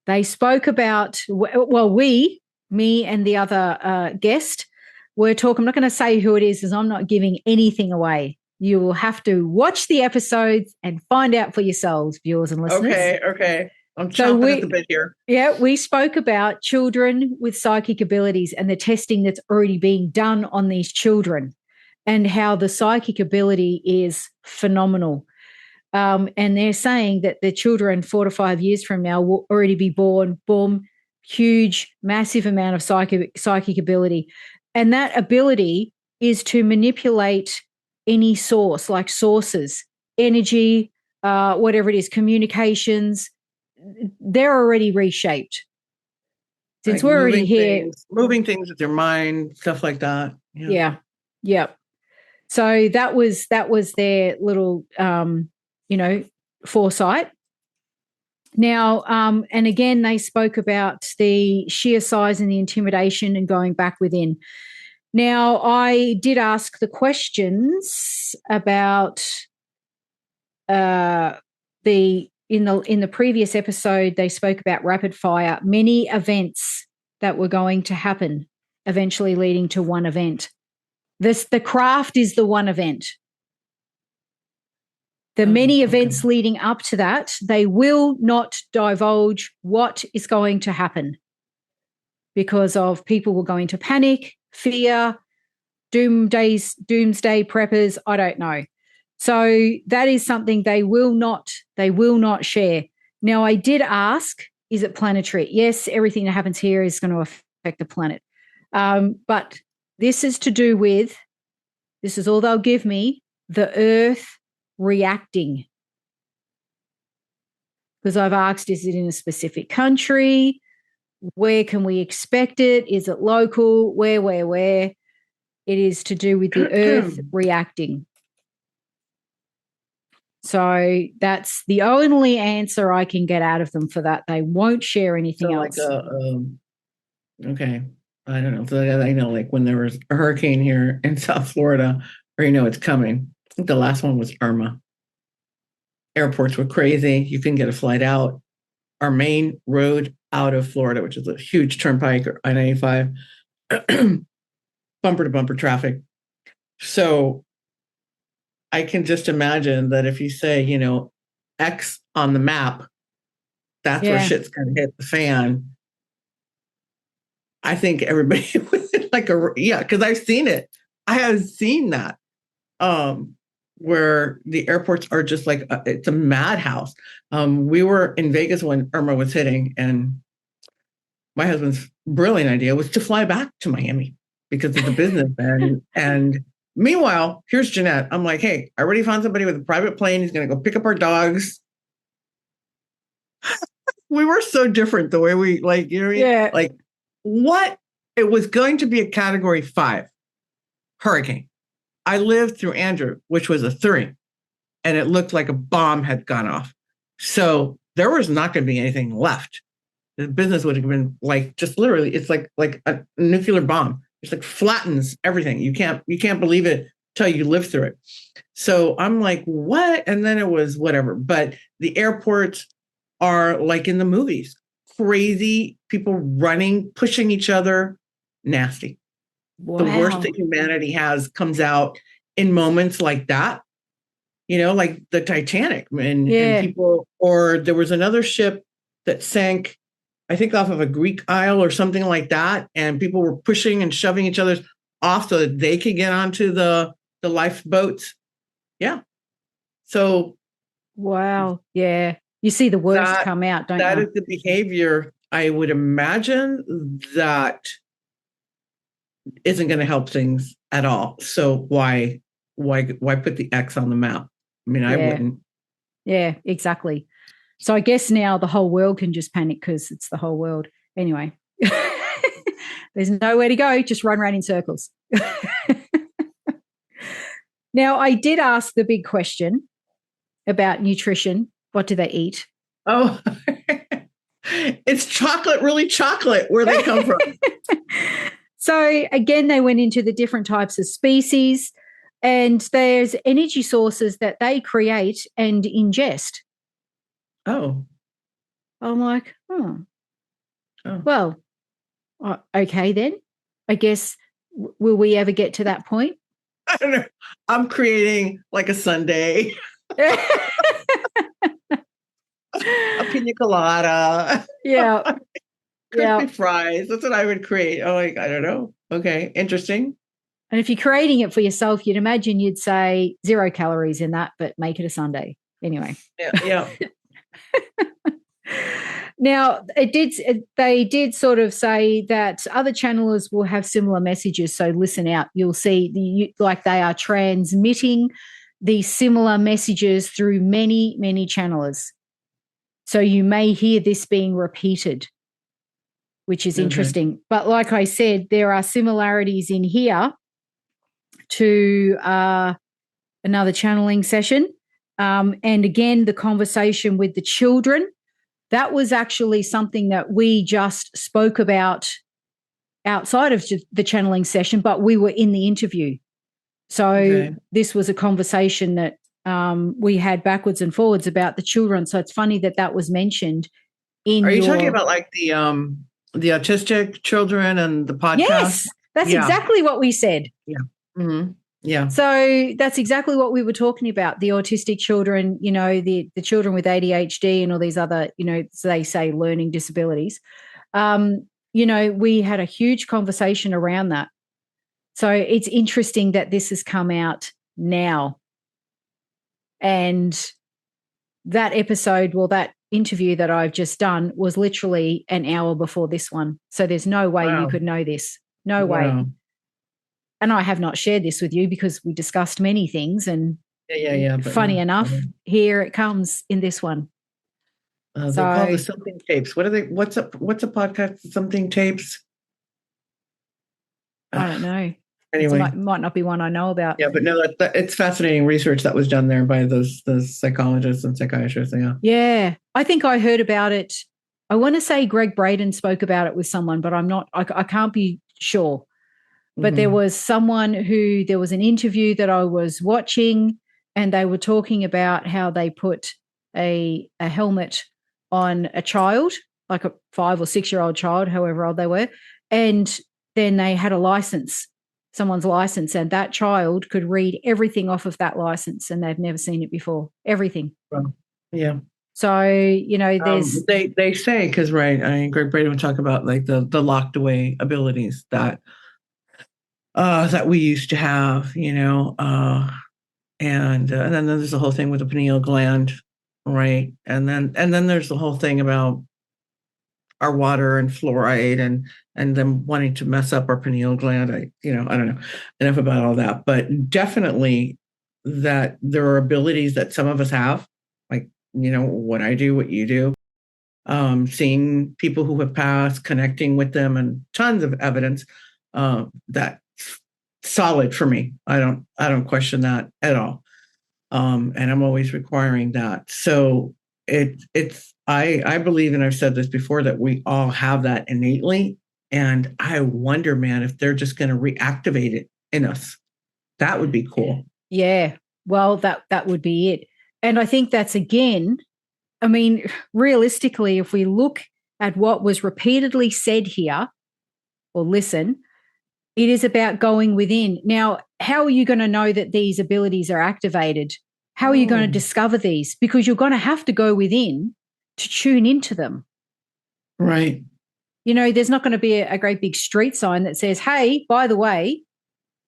They spoke about, me and the other guest were talking. I'm not going to say who it is because I'm not giving anything away. You will have to watch the episodes and find out for yourselves, viewers and listeners. Okay. I'm chomping at the bit here. Yeah, we spoke about children with psychic abilities and the testing that's already being done on these children, and how the psychic ability is phenomenal. And they're saying that the children 4 to 5 years from now will already be born, boom, huge, massive amount of psychic ability. And that ability is to manipulate any source, like sources, energy, whatever it is, communications. They're already reshaped. Since we're already here. Moving things with your mind, stuff like that. Yeah. So that was their little, foresight. Now, and again, they spoke about the sheer size and the intimidation and going back within. Now, I did ask the questions about in the previous episode. They spoke about rapid fire, many events that were going to happen, eventually leading to one event. The craft is the one event. The many events leading up to that, they will not divulge what is going to happen because of people will go into panic, fear, doomsday preppers. I don't know. So that is something they will not share. Now, I did ask, is it planetary? Yes, everything that happens here is going to affect the planet. But this is to do with, this is all they'll give me, the Earth reacting. Because I've asked, is it in a specific country? Where can we expect it? Is it local? Where? It is to do with the Earth reacting. So that's the only answer I can get out of them for that. They won't share anything else. Okay. I don't know. So I know, like when there was a hurricane here in South Florida, or it's coming. I think the last one was Irma. Airports were crazy. You couldn't get a flight out. Our main road out of Florida, which is a huge turnpike, or I-95, bumper to bumper traffic. So I can just imagine that if you say, X on the map, that's where shit's going to hit the fan. I think everybody was because I've seen it. I have seen that where the airports are just like, it's a madhouse. We were in Vegas when Irma was hitting, and my husband's brilliant idea was to fly back to Miami because of the business. And meanwhile, here's Jeannette. I'm like, hey, I already found somebody with a private plane. He's going to go pick up our dogs. We were so different the way we like what? It was going to be a category 5 hurricane. I lived through Andrew, which was a 3, and it looked like a bomb had gone off. So there was not going to be anything left. The business would have been like, just literally, it's like a nuclear bomb. It's like flattens everything. You can't believe it till you live through it. So I'm like, what? And then it was whatever. But the airport, are like in the movies, crazy people running, pushing each other, nasty. Wow. The worst that humanity has comes out in moments like that, like the Titanic and people, or there was another ship that sank, I think off of a Greek isle or something like that. And people were pushing and shoving each other off so that they could get onto the lifeboats. Yeah. So. Wow. Yeah. You see the worst come out, don't you? That is the behavior I would imagine that isn't going to help things at all. So why put the X on the map? I mean, I wouldn't. Yeah, exactly. So I guess now the whole world can just panic because it's the whole world. Anyway, there's nowhere to go. Just run around in circles. Now, I did ask the big question about nutrition. What do they eat? Oh, it's chocolate, really chocolate. Where they come from? So again, they went into the different types of species, and there's energy sources that they create and ingest. Oh. I'm like, well, okay then. I guess, will we ever get to that point? I don't know. I'm creating like a sundae. A pina colada. Yeah. Crispy fries. That's what I would create. Oh, I don't know. Okay. Interesting. And if you're creating it for yourself, you'd imagine you'd say 0 calories in that, but make it a sundae. Anyway. Yeah. Now, they did sort of say that other channelers will have similar messages. So listen out. You'll see like they are transmitting these similar messages through many, many channelers. So you may hear this being repeated, which is interesting. But like I said, there are similarities in here to another channeling session. And again, the conversation with the children, that was actually something that we just spoke about outside of the channeling session, but we were in the interview. So this was a conversation that we had backwards and forwards about the children. So it's funny that was mentioned in. Are you talking about like the autistic children and the podcast? Yes, that's exactly what we said. Yeah. Mm-hmm. Yeah. So that's exactly what we were talking about. The autistic children, the children with ADHD and all these other, they say learning disabilities. We had a huge conversation around that. So it's interesting that this has come out now. And that episode, that interview that I've just done was literally an hour before this one. So there's no way you could know this. No way. And I have not shared this with you because we discussed many things. And funny enough, here it comes in this one. They're called the something tapes. What are they? What's a podcast? Something tapes? I don't know. Anyway, it might not be one I know about. Yeah, but no, it's fascinating research that was done there by those psychologists and psychiatrists. Yeah, I think I heard about it. I want to say Greg Braden spoke about it with someone, but I'm not. I can't be sure. But there was there was an interview that I was watching, and they were talking about how they put a helmet on a child, like a 5 or 6 year old child, however old they were, and then they had a license, someone's license, and that child could read everything off of that license, and they've never seen it before. Everything. Well, yeah. So, there's they say, because Greg Braden would talk about like the locked away abilities that we used to have, and then there's the whole thing with the pineal gland, right? And then there's the whole thing about our water and fluoride and them wanting to mess up our pineal gland. I don't know enough about all that, but definitely that there are abilities that some of us have, like, what I do, what you do, seeing people who have passed, connecting with them, and tons of evidence that solid for me. I don't question that at all. And I'm always requiring that. So I believe, and I've said this before, that we all have that innately. And I wonder, man, if they're just going to reactivate it in us. That would be cool. Yeah. Well, that would be it. And I think that's, again, I mean, realistically, if we look at what was repeatedly said here, or listen, it is about going within. Now, how are you going to know that these abilities are activated? How are you going to discover these? Because you're going to have to go within to tune into them. Right. You know, there's not going to be a great big street sign that says, hey, by the way,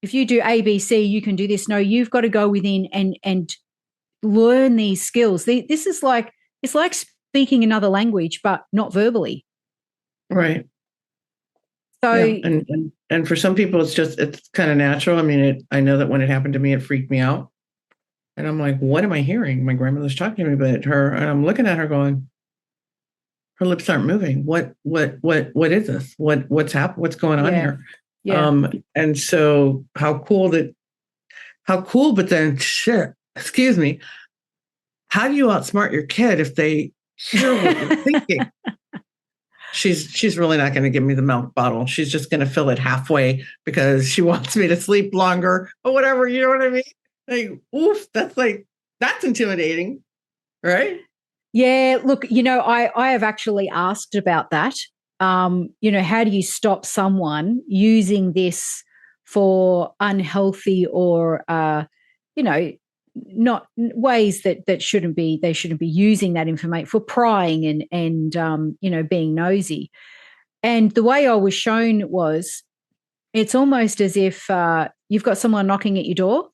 if you do ABC, you can do this. No, you've got to go within and learn these skills. This is like, it's like speaking another language, but not verbally. Right. So, yeah. And for some people, it's kind of natural. I mean, I know that when it happened to me, it freaked me out. And I'm like, what am I hearing? My grandmother's talking to me about her, and I'm looking at her going, her lips aren't moving. What is this? What's happened? What's going on here? Yeah. And so how cool, but then shit, excuse me. How do you outsmart your kid if they hear what you're thinking? She's really not going to give me the milk bottle. She's just going to fill it halfway because she wants me to sleep longer or whatever. You know what I mean? Like, oof, that's intimidating, right? Yeah, look, you know, I have actually asked about that. You know, how do you stop someone using this for unhealthy or, you know, not ways that they shouldn't be using that information for prying and you know, being nosy. And the way I was shown was, it's almost as if you've got someone knocking at your door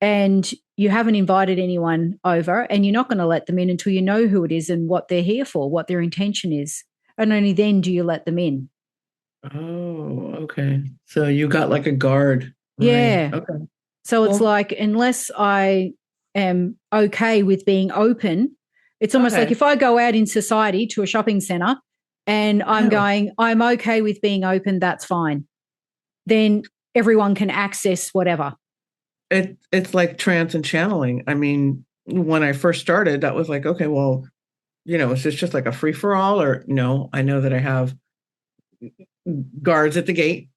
and you haven't invited anyone over, and you're not going to let them in until you know who it is and what they're here for, what their intention is. And only then do you let them in. Oh, okay. So you got like a guard. Yeah. Right. Okay. So it's like, unless I am okay with being open, it's almost like if I go out in society to a shopping center and I'm okay with being open, that's fine. Then everyone can access whatever. It's like trance and channeling. I mean, when I first started, that was like, okay, well, you know, is this just like a free for all, or no? I know that I have guards at the gate,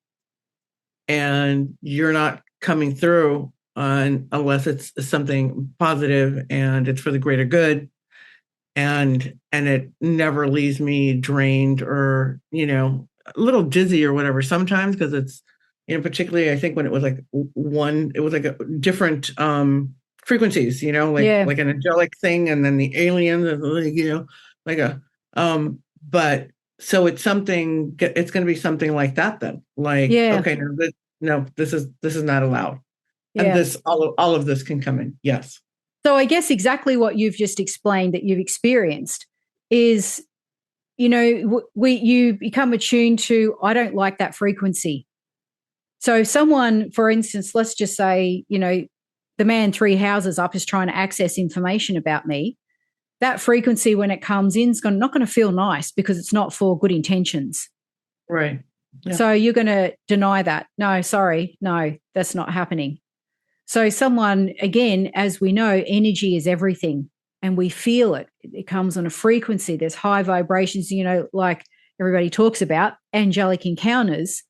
and you're not coming through unless it's something positive and it's for the greater good, and it never leaves me drained or, you know, a little dizzy or whatever sometimes, because it's, you know, particularly I think when it was like it was like a different frequencies, you know, like an angelic thing, and then the aliens, you know, like a but so it's going to be something like that then, like, okay, this is not allowed, and this all of this can come in. Yes. So I guess exactly what you've just explained that you've experienced is, you know, you become attuned to, I don't like that frequency. So someone, for instance, let's just say, you know, the man 3 houses up is trying to access information about me. That frequency, when it comes in, is not going to feel nice because it's not for good intentions. Right. Yeah. So you're going to deny that. No, sorry. No, that's not happening. So someone, again, as we know, energy is everything and we feel it. It comes on a frequency. There's high vibrations, you know, like everybody talks about, angelic encounters.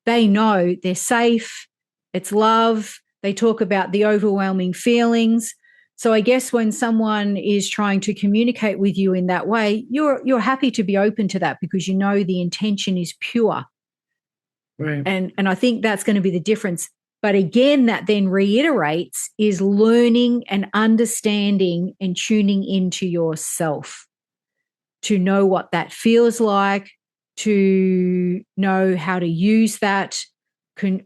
They know they're safe. It's love. They talk about the overwhelming feelings. So I guess when someone is trying to communicate with you in that way, you're happy to be open to that because you know the intention is pure. Right. And I think that's going to be the difference. But again, that then reiterates is learning and understanding and tuning into yourself to know what that feels like, to know how to use that,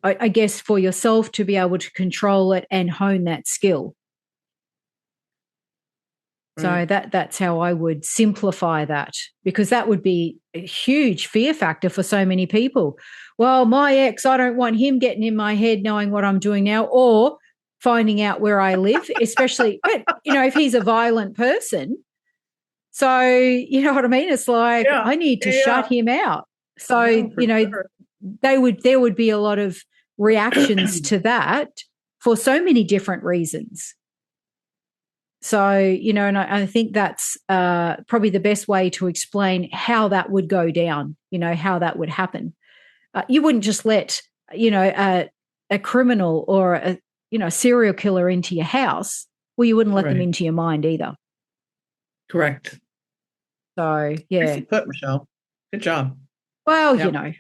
I guess, for yourself to be able to control it and hone that skill. Right. So that's how I would simplify that, because that would be a huge fear factor for so many people. Well, my ex, I don't want him getting in my head knowing what I'm doing now or finding out where I live, especially, you know, if he's a violent person. So, you know what I mean? It's like, I need to shut him out. So, you know, sure. There would be a lot of reactions to that for so many different reasons. So, you know, and I think that's probably the best way to explain how that would go down, you know, how that would happen. You wouldn't just let, you know, a criminal or a serial killer into your house. Well, you wouldn't let them into your mind either. Correct. So, yeah. Nicely put, Michelle. Good job. Well, yep.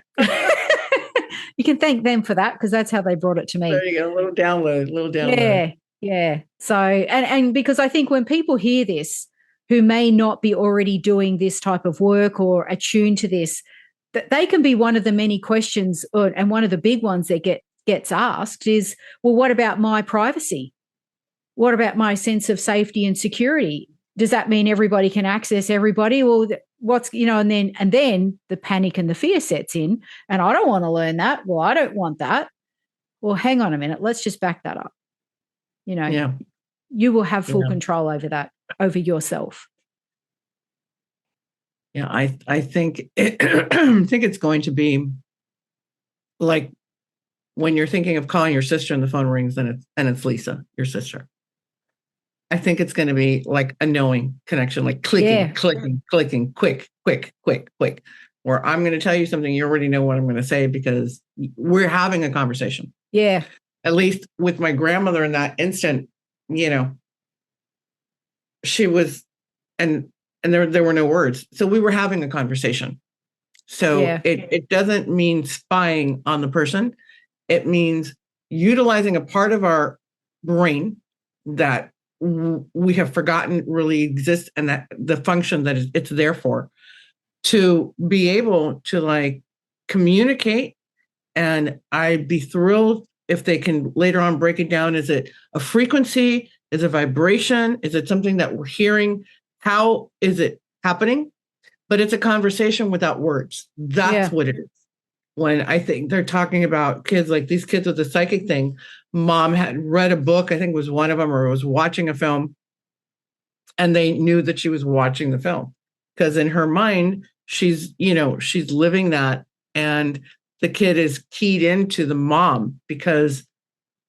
You can thank them for that because that's how they brought it to me. There you go. A little download. Yeah. Yeah. So, and because I think when people hear this, who may not be already doing this type of work or attuned to this, that they can be one of the many questions, and one of the big ones that gets asked is, well, what about my privacy? What about my sense of safety and security? Does that mean everybody can access everybody? Well, and then the panic and the fear sets in, and I don't want to learn that. Well, I don't want that. Well, hang on a minute. Let's just back that up. You will have full control over that, over yourself. Yeah, I think I think it's going to be like when you're thinking of calling your sister and the phone rings and it's Lisa, your sister. I think it's going to be like a knowing connection, like clicking, quick. Where I'm going to tell you something, you already know what I'm going to say because we're having a conversation. Yeah. At least with my grandmother in that instant, she was, and there were no words. So we were having a conversation. So it doesn't mean spying on the person. It means utilizing a part of our brain that we have forgotten really exists and that the function that it's there for, to be able to like communicate. And I'd be thrilled if they can later on break it down. Is it a frequency? Is it a vibration? Is it something that we're hearing? How is it happening? But it's a conversation without words. That's what it is. When I think they're talking about kids, like these kids with the psychic thing, mom had read a book, I think it was one of them, or was watching a film, and they knew that she was watching the film because in her mind, she's living that, and the kid is keyed into the mom, because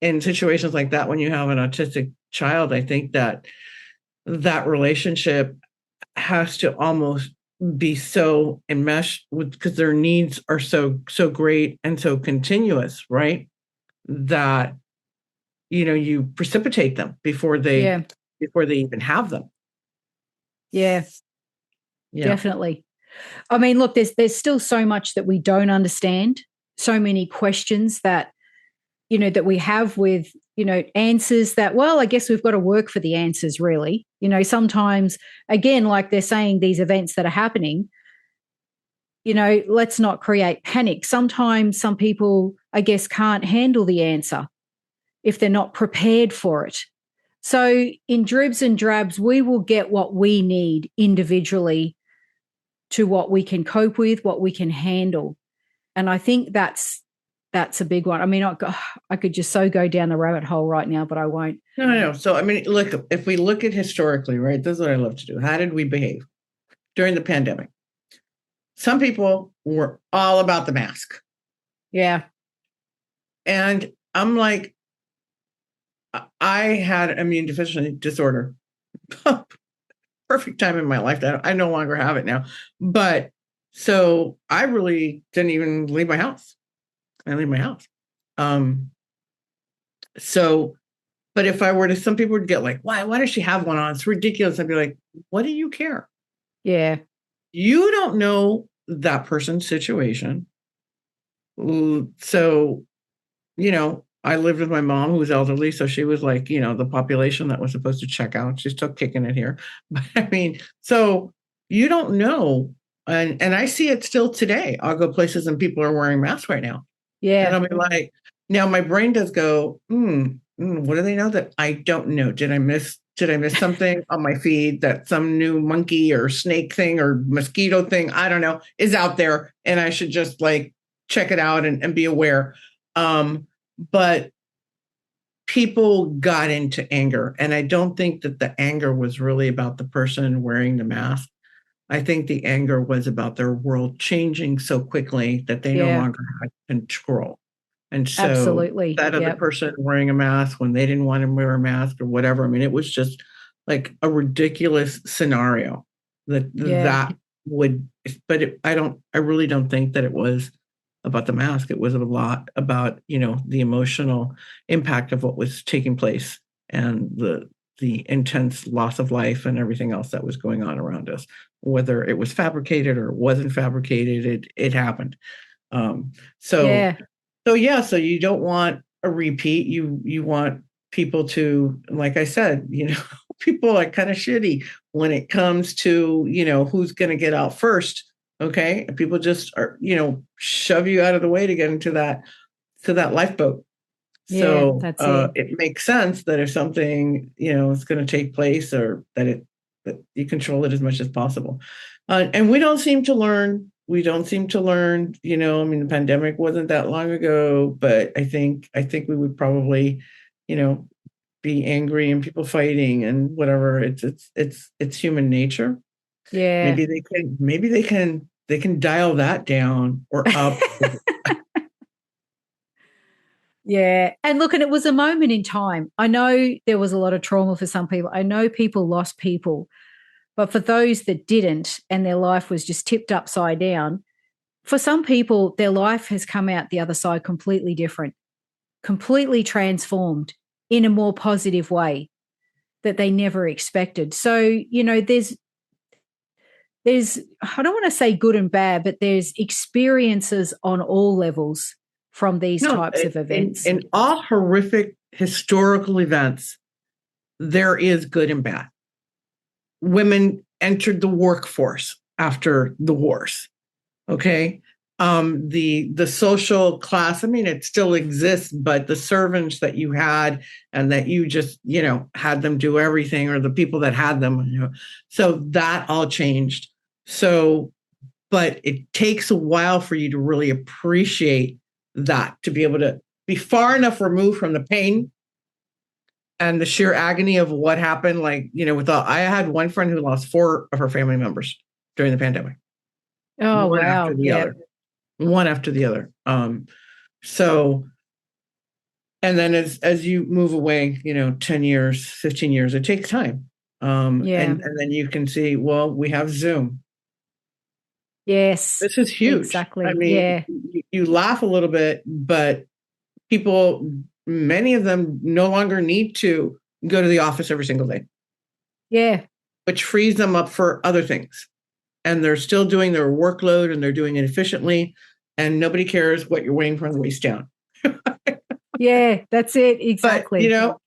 in situations like that, when you have an autistic child, I think that relationship has to almost be so enmeshed with, because their needs are so great and so continuous, right? That you precipitate them before they even have them. Yeah. Definitely. I mean, look, there's still so much that we don't understand, so many questions that that we have with answers that, well, I guess we've got to work for the answers, really. Sometimes, again, like they're saying, these events that are happening, let's not create panic. Sometimes some people, I guess, can't handle the answer if they're not prepared for it. So in dribs and drabs, we will get what we need individually to what we can cope with, what we can handle. And I think that's a big one. I mean, I could just so go down the rabbit hole right now, but I won't. No. So, I mean, look, if we look at historically, right, this is what I love to do. How did we behave during the pandemic? Some people were all about the mask. Yeah. And I'm like, I had immune deficiency disorder. Perfect time in my life. I no longer have it now. But so I really didn't even leave my house. I leave my house. So, but if I were to, some people would get like, why does she have one on? It's ridiculous. I'd be like, what do you care? Yeah. You don't know that person's situation. So, I lived with my mom who was elderly. So she was like, the population that was supposed to check out. She's still kicking it here. But I mean, so you don't know. And I see it still today. I'll go places and people are wearing masks right now. Yeah. And I'll be like, now my brain does go, what do they know that I don't know? Did I miss something on my feed that some new monkey or snake thing or mosquito thing, I don't know, is out there, and I should just like check it out and be aware. But people got into anger, and I don't think that the anger was really about the person wearing the mask. I think the anger was about their world changing so quickly that they no longer had control. And so absolutely, that other person wearing a mask when they didn't want to wear a mask or whatever, I mean, it was just like a ridiculous scenario that would, but I really don't think that it was about the mask. It was a lot about, the emotional impact of what was taking place and the intense loss of life and everything else that was going on around us, whether it was fabricated or wasn't fabricated, it happened. Um, so Yeah. so you don't want a repeat. You want people to, like I said, people are kind of shitty when it comes to, who's going to get out first. Okay. People just are, shove you out of the way to get into that lifeboat. Yeah, So that's it. it makes sense that if something, is going to take place, or that you control it as much as possible. And we don't seem to learn. We don't seem to learn. I mean, the pandemic wasn't that long ago, but I think we would probably, be angry and people fighting and whatever. It's human nature. Yeah. Maybe they can dial that down or up. Yeah. And look, and it was a moment in time. I know there was a lot of trauma for some people. I know people lost people, but for those that didn't and their life was just tipped upside down, for some people, their life has come out the other side completely different, completely transformed in a more positive way that they never expected. So, there's I don't want to say good and bad, but there's experiences on all levels from these No, types of events. in all horrific historical events, there is good and bad. Women entered the workforce after the wars. Okay. The social class, I mean, it still exists, but the servants that you had and that you just, had them do everything, or the people that had them, so that all changed. So, but it takes a while for you to really appreciate that, to be able to be far enough removed from the pain and the sheer agony of what happened. Like, I had one friend who lost 4 of her family members during the pandemic. Oh, One wow. after the Yeah. other. One after the other. So, and then as you move away, 10 years, 15 years, it takes time. Yeah. And then you can see, well, we have Zoom. Yes. This is huge. Exactly. I mean, Yeah. you laugh a little bit, but people, many of them no longer need to go to the office every single day, Yeah. which frees them up for other things. And they're still doing their workload, and they're doing it efficiently, and nobody cares what you're weighing from the waist down. Yeah, that's it. Exactly. But,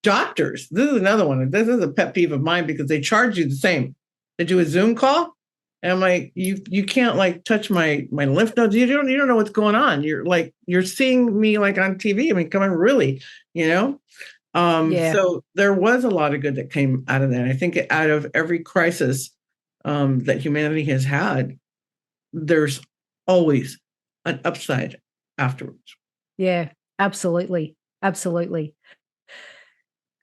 doctors, this is another one. This is a pet peeve of mine, because they charge you the same. They do a Zoom call, and I'm like, you can't like touch my lymph nodes. You don't know what's going on. You're seeing me like on TV. I mean, come on, really, Yeah. So there was a lot of good that came out of that. I think out of every crisis that humanity has had, there's always an upside afterwards. Yeah, absolutely. Absolutely.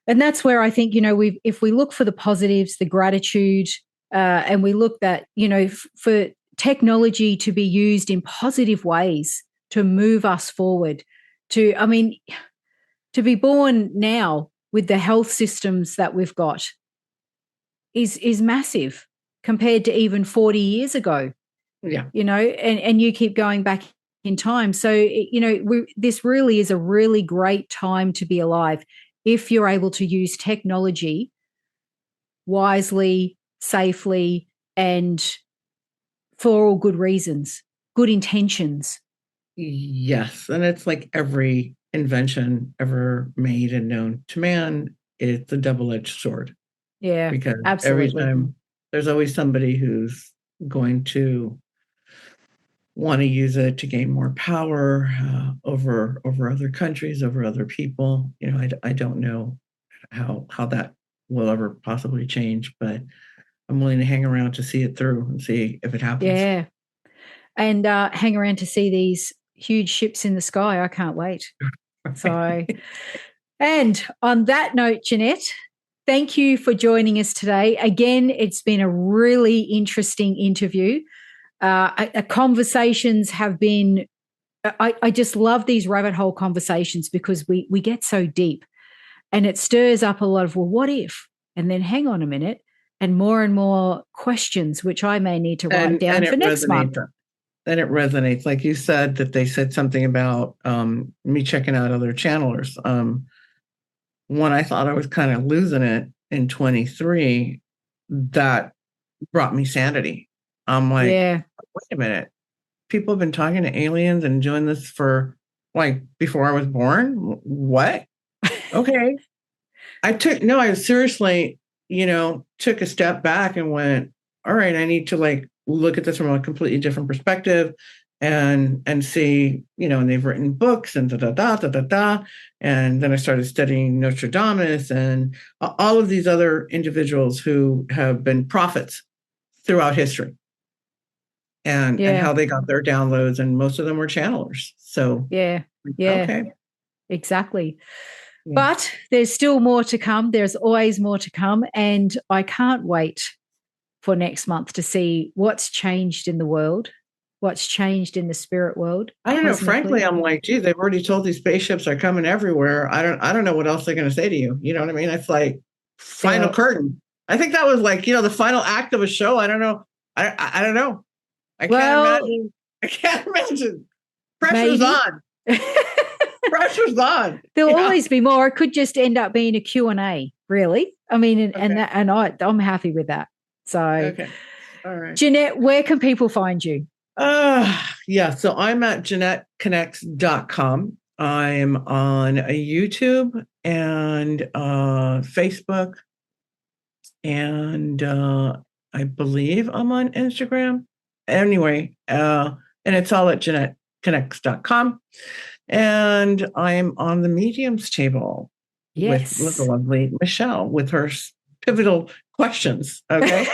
And that's where I think, if we look for the positives, the gratitude, and we look that, for technology to be used in positive ways to move us forward, to be born now with the health systems that we've got is massive compared to even 40 years ago. Yeah. And you keep going back in time. So, this really is a really great time to be alive if you're able to use technology wisely, safely, and for all good reasons, good intentions. Yes. And it's like every invention ever made and known to man, it's a double-edged sword. Yeah, Because every absolutely. time there's always somebody who's going to want to use it to gain more power over other countries, over other people. I don't know how that will ever possibly change, but I'm willing to hang around to see it through and see if it happens. Yeah. And hang around to see these huge ships in the sky. I can't wait. So, and on that note, Jeannette, thank you for joining us today. Again, it's been a really interesting interview. Conversations have been, I just love these rabbit hole conversations, because we get so deep, and it stirs up a lot of, well, what if? And then hang on a minute, and more questions, which I may need to write down for next month. And it resonates. Like you said, that they said something about me checking out other channelers. when I thought I was kind of losing it in 23, that brought me sanity. I'm like, Yeah. wait a minute. People have been talking to aliens and doing this for like before I was born. What? Okay. I seriously, took a step back and went, all right, I need to like look at this from a completely different perspective and see, and they've written books and da da da da da da. And then I started studying Nostradamus and all of these other individuals who have been prophets throughout history and how they got their downloads, and most of them were channelers. So okay. Exactly. Yeah. But there's still more to come. There's always more to come. And I can't wait for next month to see what's changed in the world, what's changed in the spirit world. I don't know. Frankly, I'm like, gee, they've already told these spaceships are coming everywhere. I don't know what else they're going to say to you. You know what I mean? It's like final curtain. I think that was like, the final act of a show. I don't know. I don't know. I can't imagine. Pressure's on. Pressure's on. There'll always be more. It could just end up being a Q&A, really. I mean, I'm happy with that. So, okay. All right. Jeannette, where can people find you? So I'm at JeannetteConnects.com. I'm on YouTube and Facebook, and I believe I'm on Instagram. Anyway, and it's all at JeannetteConnects.com. And I'm on the mediums table with the lovely Michelle with her pivotal questions. Okay.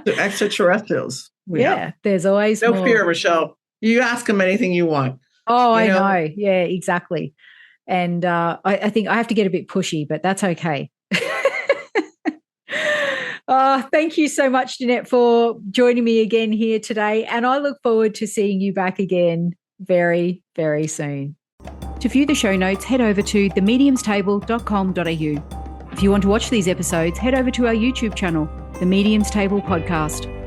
To extraterrestrials. There's always no more. Fear, Michelle. You ask them anything you want. Oh, I know. Yeah, exactly. And I think I have to get a bit pushy, but that's okay. Thank you so much, Jeannette, for joining me again here today. And I look forward to seeing you back again very, very soon. To view the show notes, head over to themediumstable.com.au. If you want to watch these episodes, head over to our YouTube channel, The Mediums Table Podcast.